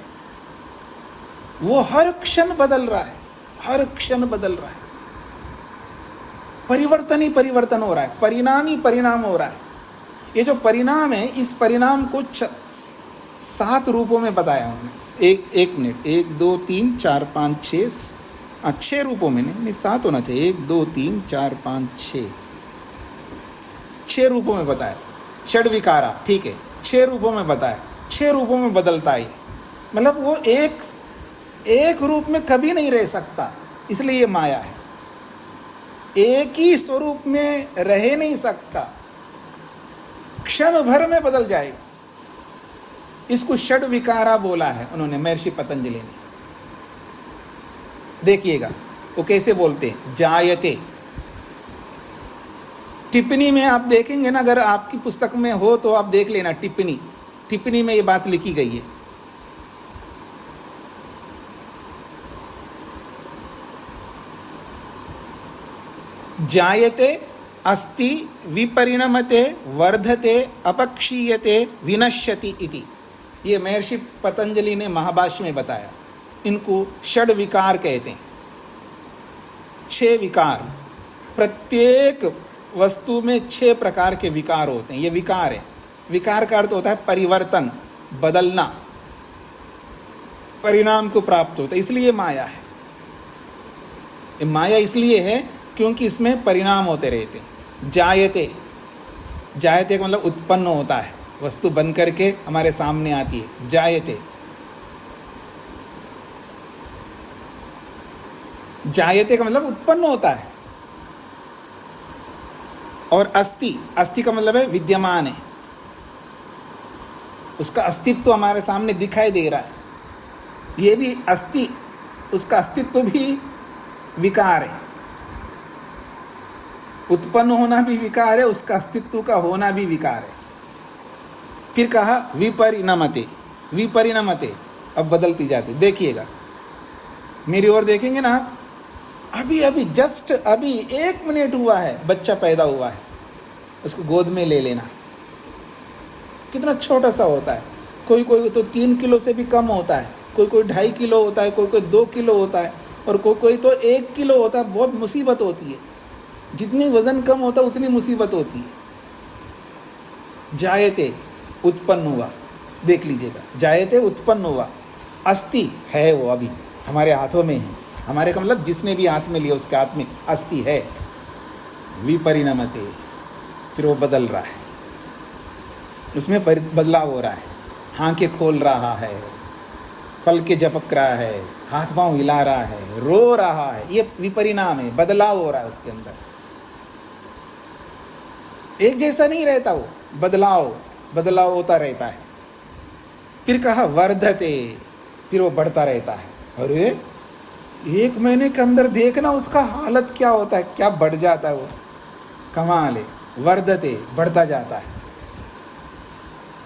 वो हर क्षण बदल रहा है, हर क्षण बदल रहा है, परिवर्तन ही परिवर्तन हो रहा है, परिणाम ही परिणाम हो रहा है। ये जो परिणाम है, इस परिणाम को 7 रूपों में बताया उन्होंने। एक मिनट, 1 2 3 4 5 6, 6 रूपों में, नहीं 7 होना चाहिए, 1 2 3 4 5 6 रूपों में बताया। षड विकारा, ठीक है, 6 रूपों में बताया, 6 रूपों में बदलता है। मतलब वो एक रूप में कभी नहीं रह सकता, इसलिए ये माया है। एक ही स्वरूप में रह नहीं सकता, क्षण भर में बदल जाएगा। इसको षड विकारा बोला है उन्होंने, महर्षि पतंजलि ने। देखिएगा वो कैसे बोलते हैं, जायते। टिप्पणी में आप देखेंगे ना, अगर आपकी पुस्तक में हो तो आप देख लेना, टिप्पणी में ये बात लिखी गई है। जायते, अस्ति, विपरिणमते, वर्धते, अपक्षीयते, विनश्यति इति। ये महर्षि पतंजलि ने महाभाष्य में बताया। इनको षड विकार कहते हैं। 6 विकार, प्रत्येक वस्तु में 6 प्रकार के विकार होते हैं। ये विकार है। विकार का अर्थ होता है परिवर्तन, बदलना, परिणाम को प्राप्त होता है, इसलिए माया है। माया इसलिए है क्योंकि इसमें परिणाम होते रहते हैं। जायते, जायते का मतलब उत्पन्न होता है, वस्तु बन करके हमारे सामने आती है, जायते। जायते का मतलब उत्पन्न होता है। और अस्ति, अस्ति का मतलब है विद्यमान है, उसका अस्तित्व हमारे सामने दिखाई दे रहा है। ये भी अस्ति, उसका अस्तित्व भी विकार है। उत्पन्न होना भी विकार है, उसका अस्तित्व का होना भी विकार है। फिर कहा विपरिणमते, विपरिणमते, अब बदलती जाती। देखिएगा, मेरी ओर देखेंगे ना आप, अभी अभी जस्ट अभी 1 मिनट हुआ है, बच्चा पैदा हुआ है, उसको गोद में ले लेना, कितना छोटा सा होता है। कोई कोई तो 3 किलो से भी कम होता है, कोई कोई 2.5 किलो होता है, कोई कोई 2 किलो होता है, और कोई कोई तो 1 किलो होता है। बहुत मुसीबत होती है, जितनी वज़न कम होता है उतनी मुसीबत होती है। जायते, उत्पन्न हुआ, देख लीजिएगा, जायते उत्पन्न हुआ, अस्थि है, वो अभी हमारे हाथों में है, हमारे का मतलब जिसने भी हाथ में लिया उसके हाथ में अस्थि है। विपरिणमते, फिर वो बदल रहा है, उसमें बदलाव हो रहा है, आंखें खोल रहा है, पलके झपक रहा है, हाथ पांव हिला रहा है, रो रहा है, ये विपरिणाम है, बदलाव हो रहा है उसके अंदर। एक जैसा नहीं रहता वो, बदलाव होता रहता है। फिर कहा वर्धते, फिर वो बढ़ता रहता है। अरे 1 महीने के अंदर देखना उसका हालत क्या होता है, क्या बढ़ जाता है वो, कमाल है। वर्धते, बढ़ता जाता है,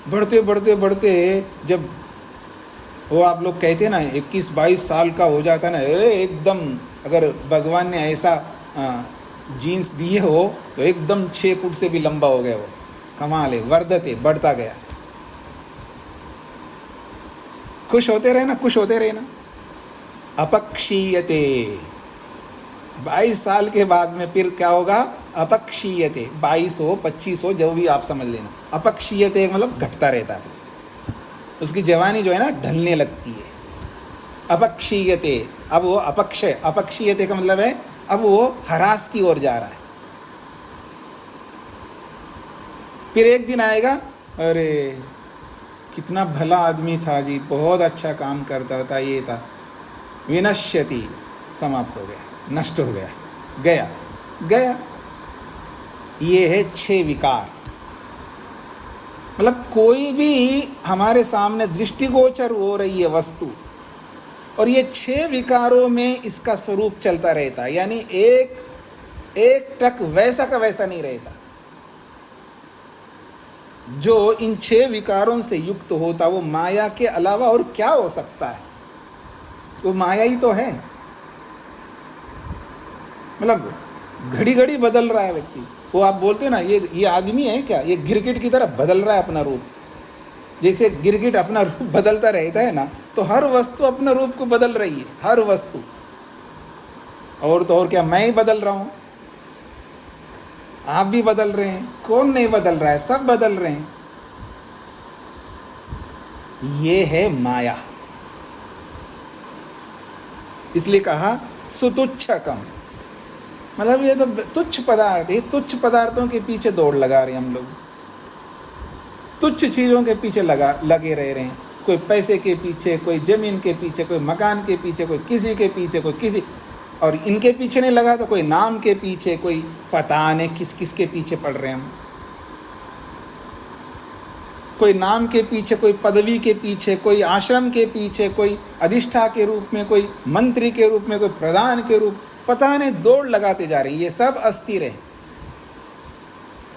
बढ़ते बढ़ते बढ़ते जब वो आप लोग कहते हैं ना 21-22 साल का हो जाता है ना, एकदम, अगर भगवान ने ऐसा जीन्स दिए हो तो एकदम 6 फुट से भी लंबा हो गया वो, कमाल है। वर्धते, बढ़ता गया। खुश होते रहे ना, खुश होते रहे ना। अपक्षीयते, 22 साल के बाद में फिर क्या होगा, अपक्षीयते, 22 हो 25 हो, जो भी आप समझ लेना। अपक्षीयते मतलब घटता रहता है, उसकी जवानी जो है ना ढलने लगती है। अपक्षीयते, अब वो अपक्षीयते का मतलब है अब वो ह्रास की ओर जा रहा है। फिर एक दिन आएगा, अरे कितना भला आदमी था जी, बहुत अच्छा काम करता था, ये था, विनश्यति, समाप्त हो गया, नष्ट हो गया, गया। ये है 6 विकार। मतलब कोई भी हमारे सामने दृष्टिगोचर हो रही है वस्तु, और ये 6 विकारों में इसका स्वरूप चलता रहता है, यानी एक टक वैसा का वैसा नहीं रहता। जो इन 6 विकारों से युक्त होता वो माया के अलावा और क्या हो सकता है, वो माया ही तो है। मतलब घड़ी घड़ी बदल रहा है व्यक्ति। वो आप बोलते हैं ना, ये आदमी है क्या, ये गिरगिट की तरह बदल रहा है अपना रूप। जैसे गिरगिट अपना रूप बदलता रहता है ना, तो हर वस्तु अपना रूप को बदल रही है, हर वस्तु। और तो और क्या, मैं ही बदल रहा हूँ, आप भी बदल रहे हैं, कौन नहीं बदल रहा है, सब बदल रहे हैं। ये है माया। इसलिए कहा सुतुच्छकम, मतलब ये तो तुच्छ पदार्थ, ये तुच्छ पदार्थों के पीछे दौड़ लगा रहे हैं हम लोग, तुच्छ चीज़ों के पीछे लगे रह रहे हैं। कोई पैसे के पीछे, कोई ज़मीन के पीछे, कोई मकान के पीछे, कोई किसी के पीछे, कोई किसी, और इनके पीछे नहीं लगा तो कोई नाम के पीछे, कोई पता नहीं किस किस के पीछे पड़ रहे हैं हम। कोई नाम के पीछे, कोई पदवी के पीछे, कोई आश्रम के पीछे, कोई अधिष्ठा के रूप में, कोई मंत्री के रूप में, कोई प्रधान के रूप, पता नहीं दौड़ लगाते जा रही है। ये सब अस्थिर है,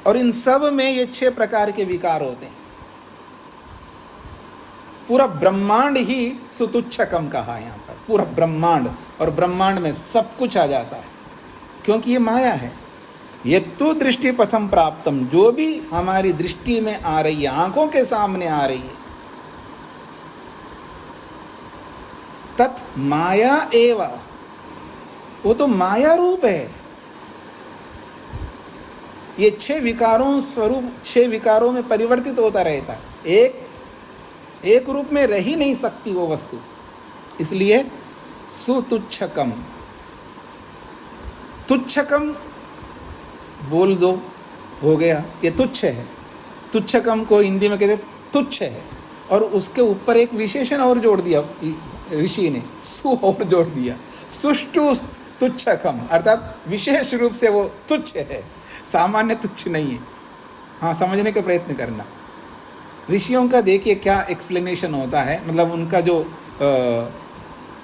और इन सब में ये 6 प्रकार के विकार होते हैं। पूरा ब्रह्मांड ही सुतुच्छकम कहा यहाँ पर, पूरा ब्रह्मांड, और ब्रह्मांड में सब कुछ आ जाता है, क्योंकि ये माया है। ये तो दृष्टि पथम प्राप्तम, जो भी हमारी दृष्टि में आ रही है, आंखों के सामने आ रही है, तत् माया एव, वो तो माया रूप है। ये 6 विकारों स्वरूप 6 विकारों में परिवर्तित होता रहता है, एक रूप में रह ही नहीं सकती वो वस्तु। इसलिए सुतुच्छकम, तुच्छकम बोल दो, हो गया, ये तुच्छ है। तुच्छकम को हिंदी में कहते तुच्छ है, और उसके ऊपर एक विशेषण और जोड़ दिया ऋषि ने, सु और जोड़ दिया, सुष्टु तुच्छकम, अर्थात विशेष रूप से वो तुच्छ है, सामान्य तुच्छ नहीं है। हाँ, समझने का प्रयत्न करना। ऋषियों का देखिए क्या एक्सप्लेनेशन होता है, मतलब उनका जो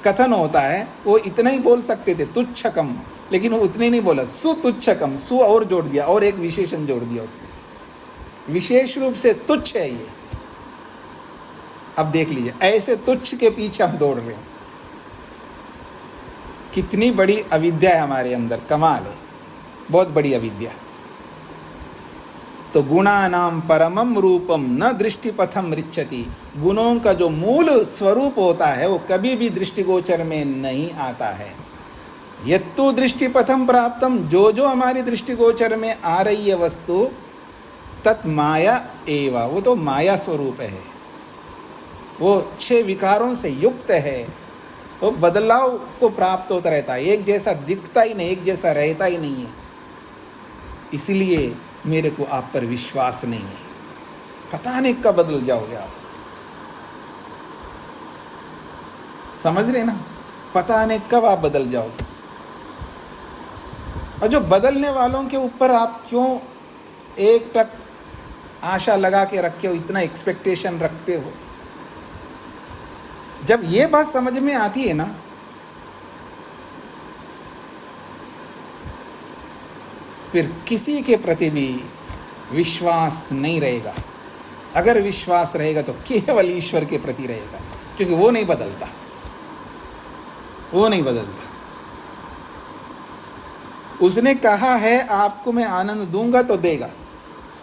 कथन होता है, वो इतना ही बोल सकते थे तुच्छकम, लेकिन वो उतने नहीं बोला, सुतुच्छकम, सु और जोड़ दिया, और एक विशेषण जोड़ दिया उसने, विशेष रूप से तुच्छ है ये। अब देख लीजिए, ऐसे तुच्छ के पीछे हम दौड़ रहे हैं। कितनी बड़ी अविद्या है हमारे अंदर, कमाल है, बहुत बड़ी अविद्या। तो गुणानाम परमम रूपम न दृष्टिपथम रिच्छति, गुणों का जो मूल स्वरूप होता है वो कभी भी दृष्टिगोचर में नहीं आता है। यत्तु दृष्टिपथम प्राप्तम, जो जो हमारी दृष्टिगोचर में आ रही है वस्तु, तत् माया एवा, वो तो माया स्वरूप है, वो 6 विकारों से युक्त है, वो बदलाव को प्राप्त होता रहता है, एक जैसा दिखता ही नहीं, एक जैसा रहता ही नहीं है। इसलिए मेरे को आप पर विश्वास नहीं है। पता नहीं कब बदल जाओगे आप, समझ रहे ना, पता नहीं कब आप बदल जाओगे। और जो बदलने वालों के ऊपर आप क्यों एक तक आशा लगा के रखे हो, इतना एक्सपेक्टेशन रखते हो? जब ये बात समझ में आती है ना, फिर किसी के प्रति भी विश्वास नहीं रहेगा। अगर विश्वास रहेगा तो केवल ईश्वर के प्रति रहेगा, क्योंकि वो नहीं बदलता, वो नहीं बदलता। उसने कहा है आपको मैं आनंद दूंगा तो देगा,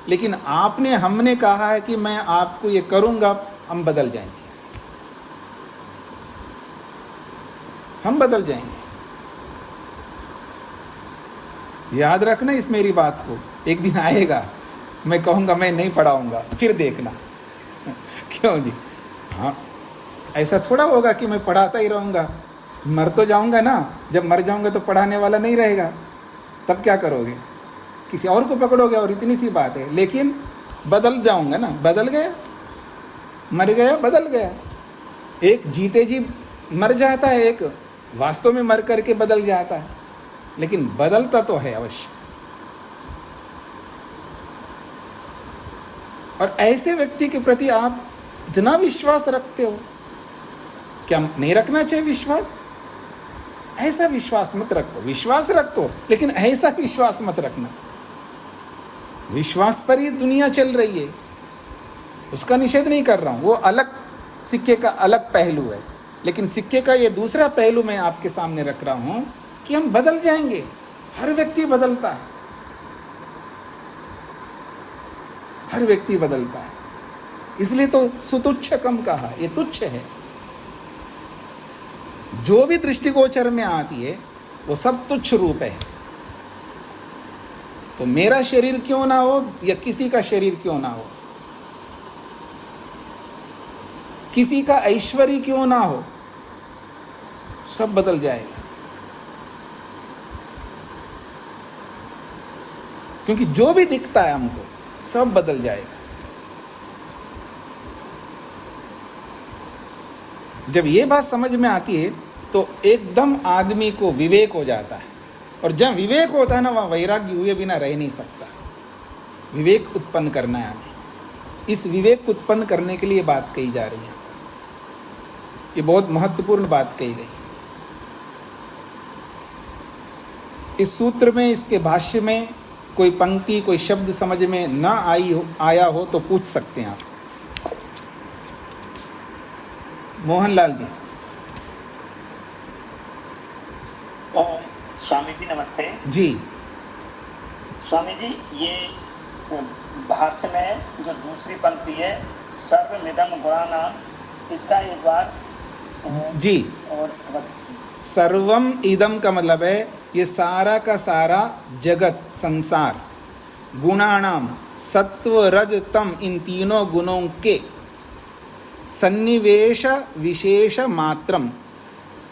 लेकिन आपने हमने कहा है कि मैं आपको ये करूंगा, हम बदल जाएंगे, हम बदल जाएंगे। याद रखना इस मेरी बात को, एक दिन आएगा मैं कहूँगा मैं नहीं पढ़ाऊँगा, फिर देखना। क्यों जी? हाँ, ऐसा थोड़ा होगा कि मैं पढ़ाता ही रहूँगा, मर तो जाऊँगा ना, जब मर जाऊँगा तो पढ़ाने वाला नहीं रहेगा, तब क्या करोगे? किसी और को पकड़ोगे, और इतनी सी बात है। लेकिन बदल जाऊँगा ना, बदल गया, मर गया, बदल गया। एक जीते जी मर जाता है, एक वास्तव में मर करके बदल जाता है, लेकिन बदलता तो है अवश्य। और ऐसे व्यक्ति के प्रति आप इतना विश्वास रखते हो, क्या नहीं रखना चाहिए विश्वास? ऐसा विश्वास मत रखो, विश्वास रखो लेकिन ऐसा विश्वास मत रखना। विश्वास पर ही दुनिया चल रही है, उसका निषेध नहीं कर रहा हूँ, वो अलग सिक्के का अलग पहलू है, लेकिन सिक्के का ये दूसरा पहलू मैं आपके सामने रख रहा हूँ कि हम बदल जाएंगे। हर व्यक्ति बदलता है, हर व्यक्ति बदलता है, इसलिए तो सुतुच्छ कम कहा, ये तुच्छ है। जो भी दृष्टिगोचर में आती है वो सब तुच्छ रूप है। तो मेरा शरीर क्यों ना हो या किसी का शरीर क्यों ना हो, किसी का ऐश्वर्य क्यों ना हो, सब बदल जाएगा। क्योंकि जो भी दिखता है हमको सब बदल जाएगा। जब ये बात समझ में आती है तो एकदम आदमी को विवेक हो जाता है, और जब विवेक होता है ना, वहाँ वैराग्य हुए बिना रह नहीं सकता। विवेक उत्पन्न करना है हमें, इस विवेक को उत्पन्न करने के लिए बात कही जा रही है। ये बहुत महत्वपूर्ण बात कही गई। इस सूत्र में, इसके भाष्य में कोई पंक्ति, कोई शब्द समझ में ना आया हो तो पूछ सकते हैं आप। मोहनलाल जी। स्वामी जी नमस्ते जी। स्वामी जी, ये भाष्य में जो दूसरी पंक्ति है, सर्वमिदं गुणानां, इसका एक बार जी, और सर्वम इदम का मतलब है ये सारा का सारा जगत संसार, गुणानाम सत्व रज तम, इन तीनों गुणों के सन्निवेश विशेष मात्रम,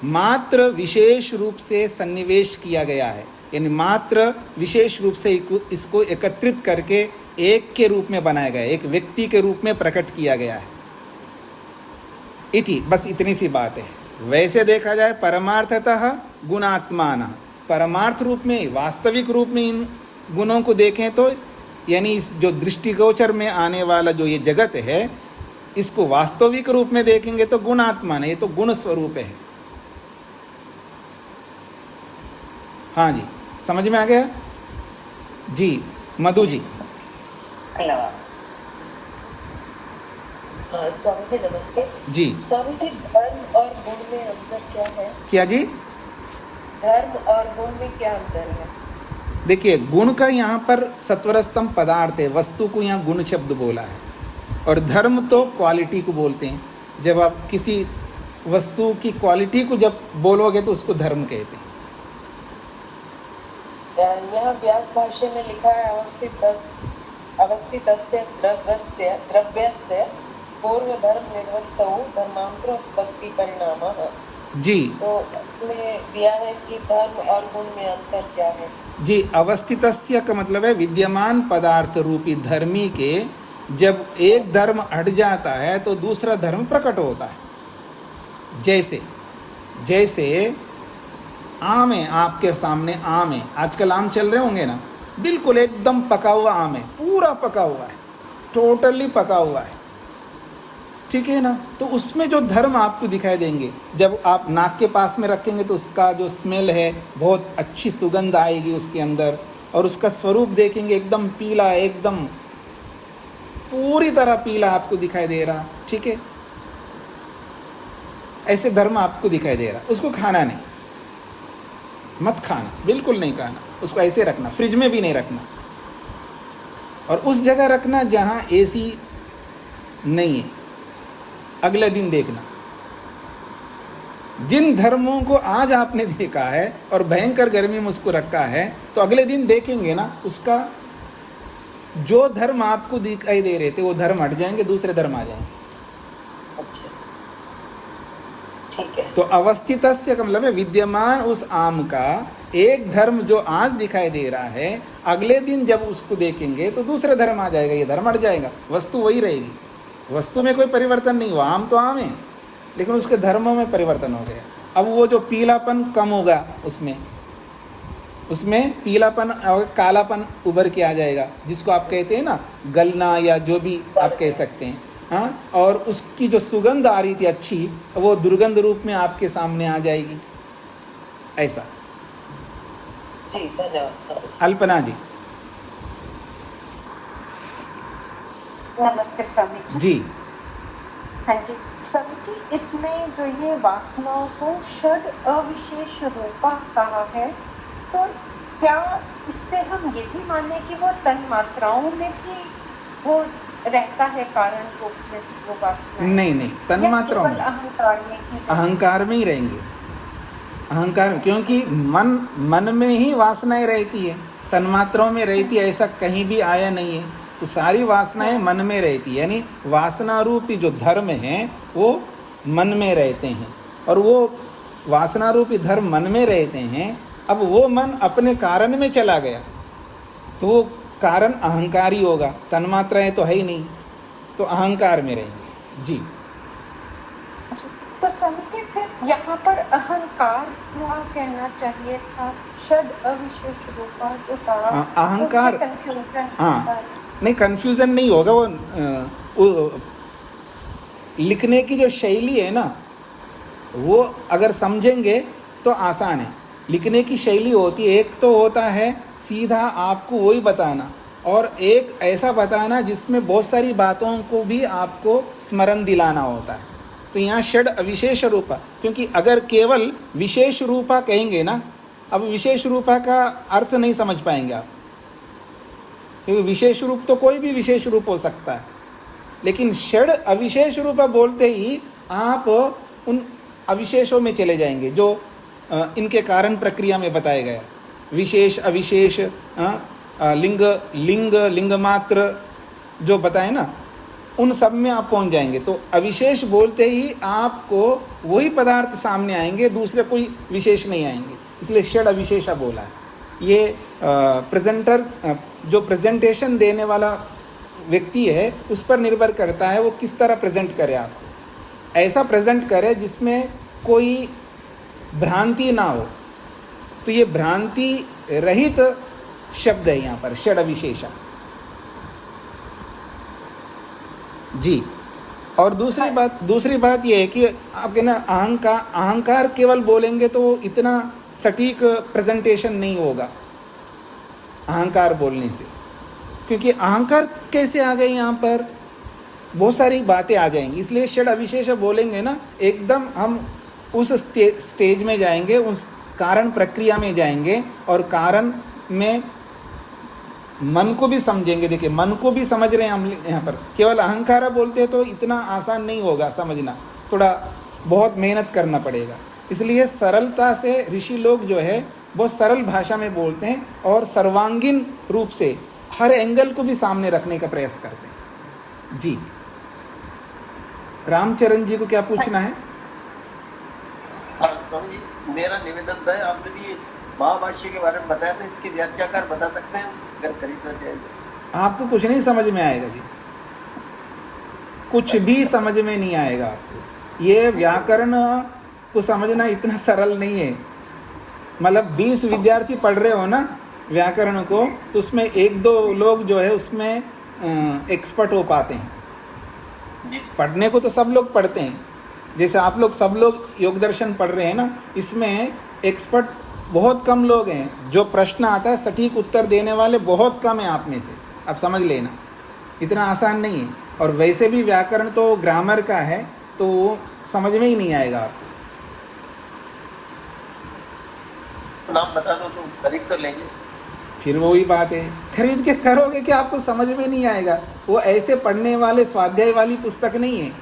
मात्र विशेष रूप से सन्निवेश किया गया है, यानी मात्र विशेष रूप से इसको एकत्रित करके एक के रूप में बनाया गया है, एक व्यक्ति के रूप में प्रकट किया गया है। इति, बस इतनी सी बात है। वैसे देखा जाए परमार्थतः गुणात्मान, परमार्थ रूप में, वास्तविक रूप में इन गुणों को देखें तो, यानी इस जो दृष्टिगोचर में आने वाला जो ये जगत है, इसको वास्तविक रूप में देखेंगे तो गुणात्मान है, ये तो गुण स्वरूप है। हाँ जी, समझ में आ गया जी? मधु जी। धन्यवाद। स्वामी जी नमस्ते। जी स्वामी जी धर्म और गुण में अंतर क्या है? क्या जी? धर्म और गुण में क्या अंतर है? देखिए, गुण का यहाँ पर सत्वरस्तम पदार्थ है, वस्तु को यहाँ गुण शब्द बोला है, और धर्म तो क्वालिटी को बोलते हैं। जब आप किसी वस्तु की क्वालिटी को जब बोलोगे तो उसको धर्म कहते हैं। यहाँ व्यास भाष्य में लिखा है अवस्थितस्य द्रव्यस्य पूर्व धर्म निवृत्तौ धर्मांतरोत्पत्ति परिणामः। जी, तो इसमें दिया है कि धर्म और गुण में अंतर क्या है? जी, अवस्थितस्य का मतलब है विद्यमान पदार्थ रूपी धर्मी के जब एक धर्म हट जाता है तो दूसरा धर्म प्रकट होता है। जैसे जैसे आम है, आपके सामने आम है, आजकल आम चल रहे होंगे ना, बिल्कुल एकदम पका हुआ आम है, पूरा पका हुआ है, टोटली पका हुआ है, ठीक है ना। तो उसमें जो धर्म आपको दिखाई देंगे, जब आप नाक के पास में रखेंगे तो उसका जो स्मेल है बहुत अच्छी सुगंध आएगी उसके अंदर, और उसका स्वरूप देखेंगे एकदम पीला, एकदम पूरी तरह पीला आपको दिखाई दे रहा, ठीक है। ऐसे धर्म आपको दिखाई दे रहा, उसको खाना नहीं, मत खाना, बिल्कुल नहीं खाना, उसको ऐसे रखना, फ्रिज में भी नहीं रखना, और उस जगह रखना जहाँ एसी नहीं है, अगले दिन देखना। जिन धर्मों को आज आपने देखा है और भयंकर गर्मी में उसको रखा है, तो अगले दिन देखेंगे ना, उसका जो धर्म आपको दिखाई दे रहे थे वो धर्म हट जाएंगे, दूसरे धर्म आ जाएंगे। अच्छा, ठीक है। तो अवस्थितस्य का मतलब है विद्यमान उस आम का एक धर्म जो आज दिखाई दे रहा है, अगले दिन जब उसको देखेंगे तो दूसरा धर्म आ जाएगा, ये धर्म हट जाएगा, वस्तु वही रहेगी, वस्तु में कोई परिवर्तन नहीं हुआ। आम तो आम है, लेकिन उसके धर्मों में परिवर्तन हो गया। अब वो जो पीलापन कम होगा, उसमें पीलापन और कालापन उभर के आ जाएगा, जिसको आप कहते हैं ना गलना, या जो भी आप कह सकते हैं, हाँ। और उसकी जो सुगंध आ रही थी अच्छी, वो दुर्गंध रूप में आपके सामने आ जाएगी, ऐसा। जी, धन्यवाद स्वामी जी। अल्पना जी। नमस्ते स्वामी जी। जी, हाँ जी स्वामी जी, इसमें जो ये वासनाओं को षड अविशेष रूपा कहा है, तो क्या इससे हम ये भी माने कि वो तन मात्राओं में भी वो रहता है कारण रूप में वो वासना? नहीं, तन मात्राओं में, अहंकार में ही, अहंकार में ही रहेंगे, अहंकार, क्योंकि मन में ही वासनाएं रहती है, तन्मात्राओं में रहती है, ऐसा कहीं भी आया नहीं है। तो सारी वासनाएं मन में रहती है, यानी वासना रूपी जो धर्म हैं वो मन में रहते हैं, और वो वासना रूपी धर्म मन में रहते हैं। अब वो मन अपने कारण में चला गया तो वो कारण अहंकारी होगा, तन्मात्राएं तो है ही नहीं, तो अहंकार में रहेंगे। जी, तो समझे फिर यहाँ पर अहंकार हुआ कहना चाहिए था, षड अविशेष रूपा जो कहा, अहंकार, हाँ, नहीं कन्फ्यूज़न नहीं होगा। वो लिखने की जो शैली है ना, वो अगर समझेंगे तो आसान है। लिखने की शैली होती है, एक तो होता है सीधा आपको वही बताना, और एक ऐसा बताना जिसमें बहुत सारी बातों को भी आपको स्मरण दिलाना होता है। तो यहाँ षड अविशेष रूपा, क्योंकि अगर केवल विशेष रूपा कहेंगे ना, अब विशेष रूपा का अर्थ नहीं समझ पाएंगे आप, क्योंकि विशेष रूप तो कोई भी विशेष रूप हो सकता है, लेकिन षड अविशेष रूपा बोलते ही आप उन अविशेषों में चले जाएंगे जो इनके कारण प्रक्रिया में बताया गया। विशेष, अविशेष, लिंग मात्र जो बताए ना, उन सब में आप पहुंच जाएंगे। तो अविशेष बोलते ही आपको वही पदार्थ सामने आएंगे, दूसरे कोई विशेष नहीं आएंगे, इसलिए षड अविशेषा बोला है। ये प्रेजेंटर, जो प्रेजेंटेशन देने वाला व्यक्ति है, उस पर निर्भर करता है वो किस तरह प्रेजेंट करे आपको। ऐसा प्रेजेंट करे जिसमें कोई भ्रांति ना हो, तो ये भ्रांति रहित शब्द है यहाँ पर, षड अविशेषा। जी, और दूसरी बात ये है कि आप कहना अहंकार केवल बोलेंगे तो इतना सटीक प्रेजेंटेशन नहीं होगा अहंकार बोलने से, क्योंकि अहंकार कैसे आ गए यहाँ पर, बहुत सारी बातें आ जाएंगी। इसलिए षड अविशेष बोलेंगे ना, एकदम हम उस स्टेज में जाएंगे, उस कारण प्रक्रिया में जाएंगे और कारण में मन को भी समझेंगे। देखिए मन को भी समझ रहे हैं हम यहाँ पर। केवल अहंकार बोलते हैं तो इतना आसान नहीं होगा समझना, थोड़ा बहुत मेहनत करना पड़ेगा। इसलिए सरलता से ऋषि लोग जो है बहुत सरल भाषा में बोलते हैं और सर्वांगीण रूप से हर एंगल को भी सामने रखने का प्रयास करते हैं। जी रामचरण जी को क्या पूछना है? हाँ स्वामी जी, मेरा निवेदन था, आपने भी महाभाष्य के बारे में बताया था, इसकी व्याख्याकार बता सकते हैं अगर खरीदा जाए? आपको कुछ नहीं समझ में आएगा जी, कुछ भी समझ में नहीं आएगा आपको। ये व्याकरण को समझना इतना सरल नहीं है। मतलब 20 विद्यार्थी पढ़ रहे हो ना व्याकरण को, तो उसमें 1-2 लोग जो है उसमें एक्सपर्ट हो पाते हैं। पढ़ने को तो सब लोग पढ़ते हैं, जैसे आप लोग सब लोग योग दर्शन पढ़ रहे हैं ना, इसमें एक्सपर्ट बहुत कम लोग हैं। जो प्रश्न आता है सटीक उत्तर देने वाले बहुत कम हैं आप में से। आप समझ लेना, इतना आसान नहीं है। और वैसे भी व्याकरण तो ग्रामर का है, तो समझ में ही नहीं आएगा आपको। नाम बता दो तो खरीद तो लेंगे। फिर वही बात है, खरीद के करोगे कि आपको समझ में नहीं आएगा। वो ऐसे पढ़ने वाले स्वाध्याय वाली पुस्तक नहीं है,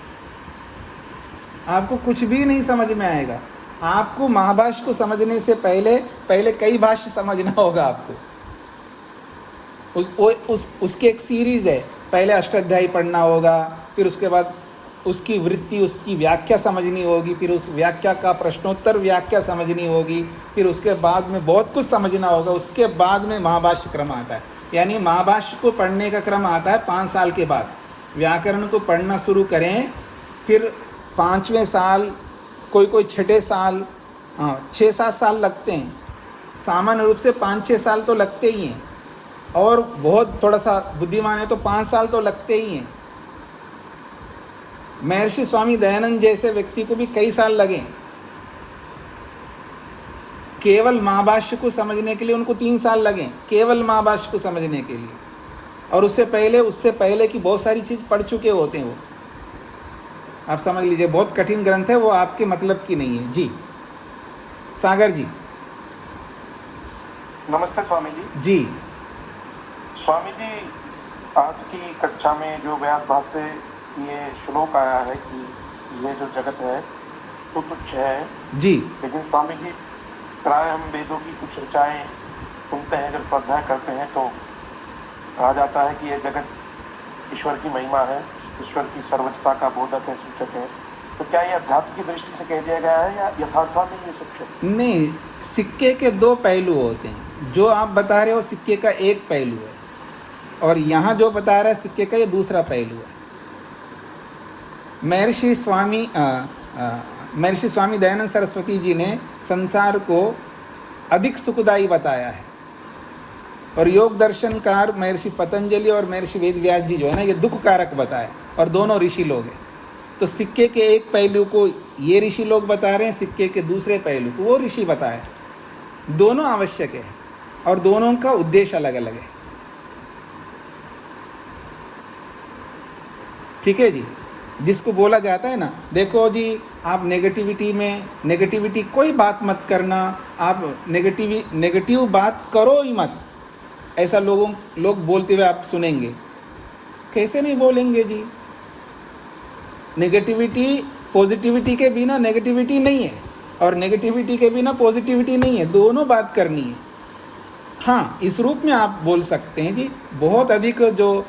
आपको कुछ भी नहीं समझ में आएगा। आपको महाभाष्य को समझने से पहले कई भाष्य समझना होगा आपको। उसकी एक सीरीज़ है, पहले अष्टाध्यायी पढ़ना होगा, फिर उसके बाद उसकी वृत्ति, उसकी व्याख्या समझनी होगी, फिर उस व्याख्या का प्रश्नोत्तर व्याख्या समझनी होगी, फिर उसके बाद में बहुत कुछ समझना होगा। उसके बाद में महाभाष्य क्रम आता है, यानी महाभाष्य को पढ़ने का क्रम आता है 5 साल के बाद। व्याकरण को पढ़ना शुरू करें, फिर 5वें साल, कोई 6ठे साल, 6-7 साल लगते हैं। सामान्य रूप से 5-6 साल तो लगते ही हैं, और बहुत थोड़ा सा बुद्धिमान है तो 5 साल तो लगते ही हैं। महर्षि स्वामी दयानंद जैसे व्यक्ति को भी कई साल लगे केवल महाभाष्य को समझने के लिए। उनको 3 साल लगे केवल महाभाष्य को समझने के लिए, और उससे पहले की बहुत सारी चीज़ पढ़ चुके होते हैं वो। आप समझ लीजिए, बहुत कठिन ग्रंथ है वो, आपके मतलब की नहीं है। जी सागर जी। नमस्ते स्वामी जी। जी स्वामी जी, आज की कक्षा में जो व्यास भाष्य ये श्लोक आया है कि ये जो जगत है तो तुच्छ है जी, लेकिन स्वामी जी प्राय हम वेदों की कुछ ऋचाएँ सुनते हैं, जब स्वाध्याय करते हैं तो कहा जाता है कि ये जगत ईश्वर की महिमा है, ईश्वर की सर्वोच्चता का बोधक है, सूचक है। तो क्या ये अध्यात्म की दृष्टि से कह दिया गया है या यथार्थ में ये सूचक? नहीं, सिक्के के 2 पहलू होते हैं। जो आप बता रहे हो सिक्के का एक पहलू है, और यहाँ जो बता रहा है सिक्के का ये दूसरा पहलू है। महर्षि स्वामी दयानंद सरस्वती जी ने संसार को अधिक सुखदायी बताया है, और योग दर्शनकार महर्षि पतंजलि और महर्षि वेदव्यास जी जो है ना, ये दुख कारक बताया, और दोनों ऋषि लोग हैं। तो सिक्के के एक पहलू को ये ऋषि लोग बता रहे हैं, सिक्के के दूसरे पहलू को वो ऋषि बताया। दोनों आवश्यक है और दोनों का उद्देश्य अलग अलग है। ठीक है जी। जिसको बोला जाता है ना, देखो जी आप नेगेटिविटी कोई बात मत करना, आप नेगेटिव बात करो ही मत, ऐसा लोग बोलते हुए आप सुनेंगे। कैसे नहीं बोलेंगे जी? नेगेटिविटी, पॉजिटिविटी के बिना नेगेटिविटी नहीं है, और नेगेटिविटी के बिना पॉजिटिविटी नहीं है, दोनों बात करनी है। हाँ, इस रूप में आप बोल सकते हैं जी, बहुत अधिक जो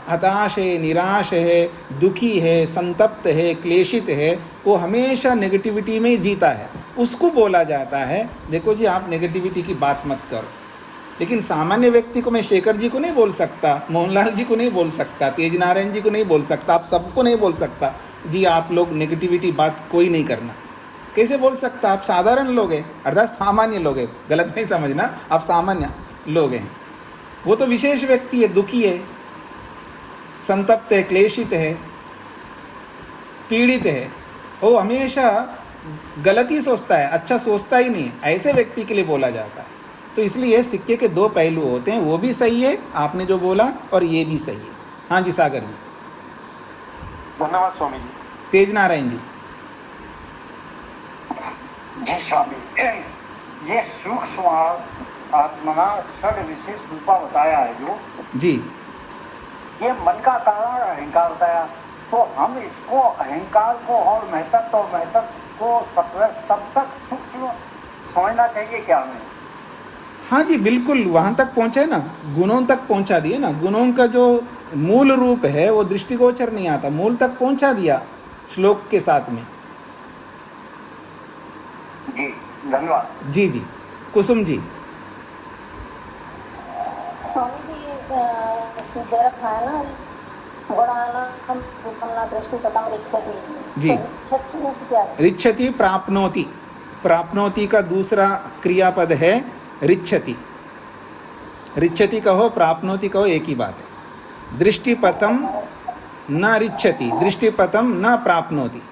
हताश है, निराश है, दुखी है, संतप्त है, क्लेशित है, वो हमेशा नेगेटिविटी में ही जीता है, उसको बोला जाता है देखो जी आप नेगेटिविटी की बात मत करो। लेकिन सामान्य व्यक्ति को मैं शेखर जी को नहीं बोल सकता, मोहनलाल जी को नहीं बोल सकता, तेज नारायण जी को नहीं बोल सकता, आप सबको नहीं बोल सकता जी आप लोग नेगेटिविटी बात कोई नहीं करना। कैसे बोल सकता? आप साधारण लोग हैं, अर्थात सामान्य लोग हैं, गलत नहीं समझना, आप सामान्य लोग हैं। वो तो विशेष व्यक्ति है, दुखी है, संतप्त है, क्लेशित है, पीड़ित है, वो हमेशा गलत ही सोचता है, अच्छा सोचता ही नहीं, ऐसे व्यक्ति के लिए बोला जाता है। तो इसलिए सिक्के के 2 पहलू होते हैं, वो भी सही है आपने जो बोला, और ये भी सही है। हाँ जी सागर जी। धन्यवाद स्वामी जी। तेज नारायण जी। जी स्वामी, ये सूक्ष्म आत्मना षड विशेष रूपा बताया है जो जी, ये मन का कारण अहंकार बताया, तो हम इसको अहंकार को और महत्व को तब तक सूक्ष्म समझना चाहिए क्या हमें? हाँ जी बिल्कुल, वहाँ तक पहुँचे ना, गुणों तक पहुँचा दिए ना। गुणों का जो मूल रूप है वो दृष्टिगोचर नहीं आता, मूल तक पहुँचा दिया श्लोक के साथ में। जी धन्यवाद। जी जी, कुसुम जी। स्वामी जी दे रखा है ना, गुणानां रूपं दृष्टि कथम रिच्छति। जी। तो रिच्छति से क्या है? रिच्छति प्राप्नोति, प्राप्नोति का दूसरा क्रियापद है रिच्छति। रिच्छति कहो प्राप्नोति कहो एक ही बात है। दृष्टिपथम न रिच्छति, दृष्टिपथम न प्राप्नोति।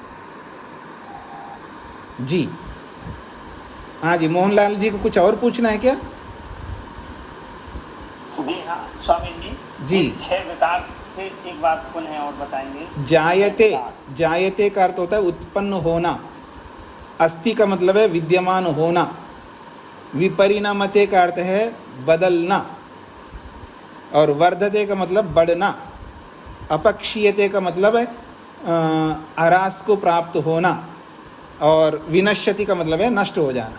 जी हाँ जी, मोहनलाल जी को कुछ और पूछना है क्या? जी हाँ स्वामी जी। जी। 6 विकार से एक बात पुनः और बताएंगे। जायते, जायते का अर्थ होता है उत्पन्न होना। अस्ति का मतलब है विद्यमान होना। विपरिणामते का अर्थ है बदलना। और वर्धते का मतलब बढ़ना। अपक्षीयते का मतलब है आरास को प्राप्त होना। और विनश्यति का मतलब है नष्ट हो जाना।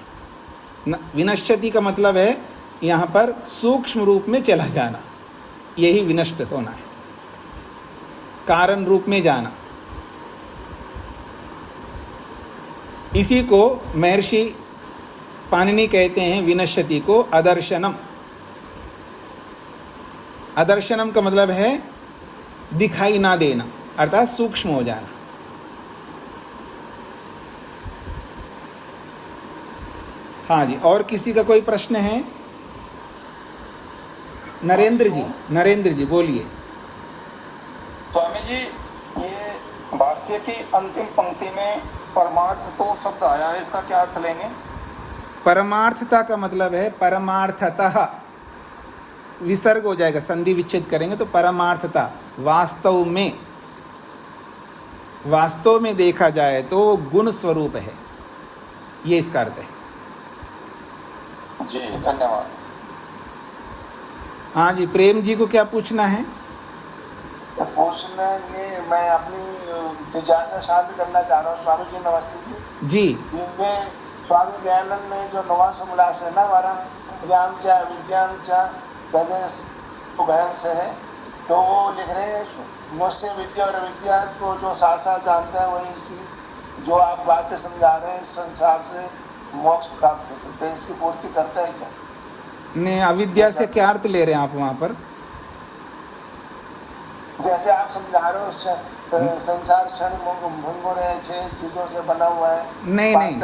विनश्यति का मतलब है यहाँ पर सूक्ष्म रूप में चला जाना, यही विनष्ट होना है, कारण रूप में जाना। इसी को महर्षि पाणिनि कहते हैं विनश्यति को अदर्शनम। अदर्शनम का मतलब है दिखाई ना देना, अर्थात सूक्ष्म हो जाना। हाँ जी, और किसी का कोई प्रश्न है? नरेंद्र जी, नरेंद्र जी बोलिए। स्वामी जी, ये भाष्य की अंतिम पंक्ति में परमार्थ तो शब्द आया है, इसका क्या अर्थ लेंगे? परमार्थता का मतलब है परमार्थतः, विसर्ग हो जाएगा, संधि विच्छेद करेंगे तो परमार्थता, वास्तव में, वास्तव में देखा जाए तो गुण स्वरूप है, ये इसका अर्थ है। जी धन्यवाद। हाँ जी, प्रेम जी को क्या पूछना है? पूछना ये, मैं अपनी जिज्ञासा शांत करना चाह रहा हूँ। स्वामी जी नमस्ते जी। जी। ये स्वामी दयानंद में जो 9वां समलास है ना हमारा, ज्ञान चा विज्ञान चा प्रदेश उभयम से है, तो वो लिख रहे हैं मुझसे विद्या और अविद्या को जो साथ साथ जानते हैं वही इसी जो आप बातें समझा रहे हैं संसार से मोक्ष प्राप्त कर सकते हैं, इसकी पूर्ति करता है क्या? नहीं, अविद्या से क्या अर्थ ले रहे हैं आप वहाँ पर? जैसे आप समझा रहे हो संसार क्षण भंगुर है, 6 चीजों से बना हुआ है। नहीं नहीं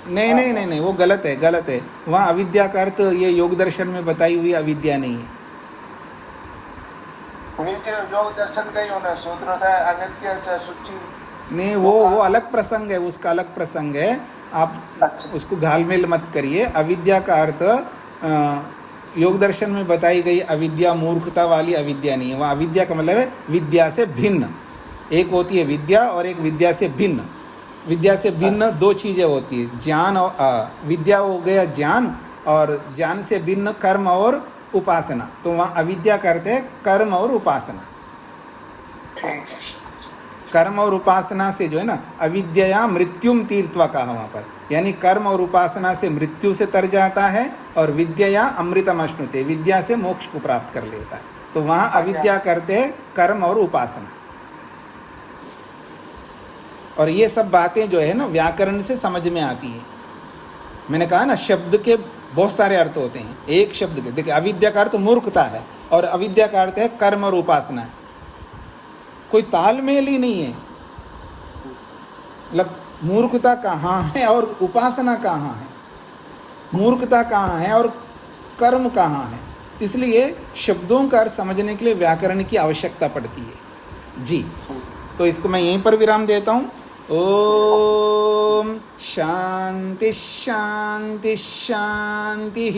नहीं नहीं नहीं नहीं, वो गलत है, गलत है। वहाँ अविद्या का अर्थ ये योग दर्शन में बताई हुई अविद्या नहीं है। नित्य योग दर्शन का ही होना सूत्र था, अनित्य सूची नहीं, वो अलग प्रसंग है, उसका अलग प्रसंग है, आप उसको घालमेल मत करिए। अविद्या का अर्थ योग दर्शन में बताई गई अविद्या मूर्खता वाली अविद्या नहीं है। वहाँ अविद्या का मतलब है विद्या से भिन्न। एक होती है विद्या और एक विद्या से भिन्न। विद्या से भिन्न 2 चीज़ें होती है, ज्ञान और विद्या हो गया ज्ञान, और ज्ञान से भिन्न कर्म और उपासना। तो वहाँ अविद्या करते हैं कर्म और उपासना। कर्म और उपासना से जो है ना, अविद्या मृत्युम तीर्थवा कहा वहाँ पर, यानी कर्म और उपासना से मृत्यु से तर जाता है, और विद्या अमृतम अश्नुते, विद्या से मोक्ष को प्राप्त कर लेता है। तो वहाँ अविद्या करते हैं कर्म और उपासना। और ये सब बातें जो है ना व्याकरण से समझ में आती है। मैंने कहा ना, शब्द के बहुत सारे अर्थ होते हैं, एक शब्द के। देखिए, अविद्या का अर्थ मूर्खता है और अविद्या का अर्थ है कर्म और उपासना है। कोई तालमेल ही नहीं है, मतलब मूर्खता कहाँ है और उपासना कहाँ है, मूर्खता कहाँ है और कर्म कहाँ है। इसलिए शब्दों का अर्थ समझने के लिए व्याकरण की आवश्यकता पड़ती है। जी, तो इसको मैं यहीं पर विराम देता हूँ। ओम शांति शांति शांति।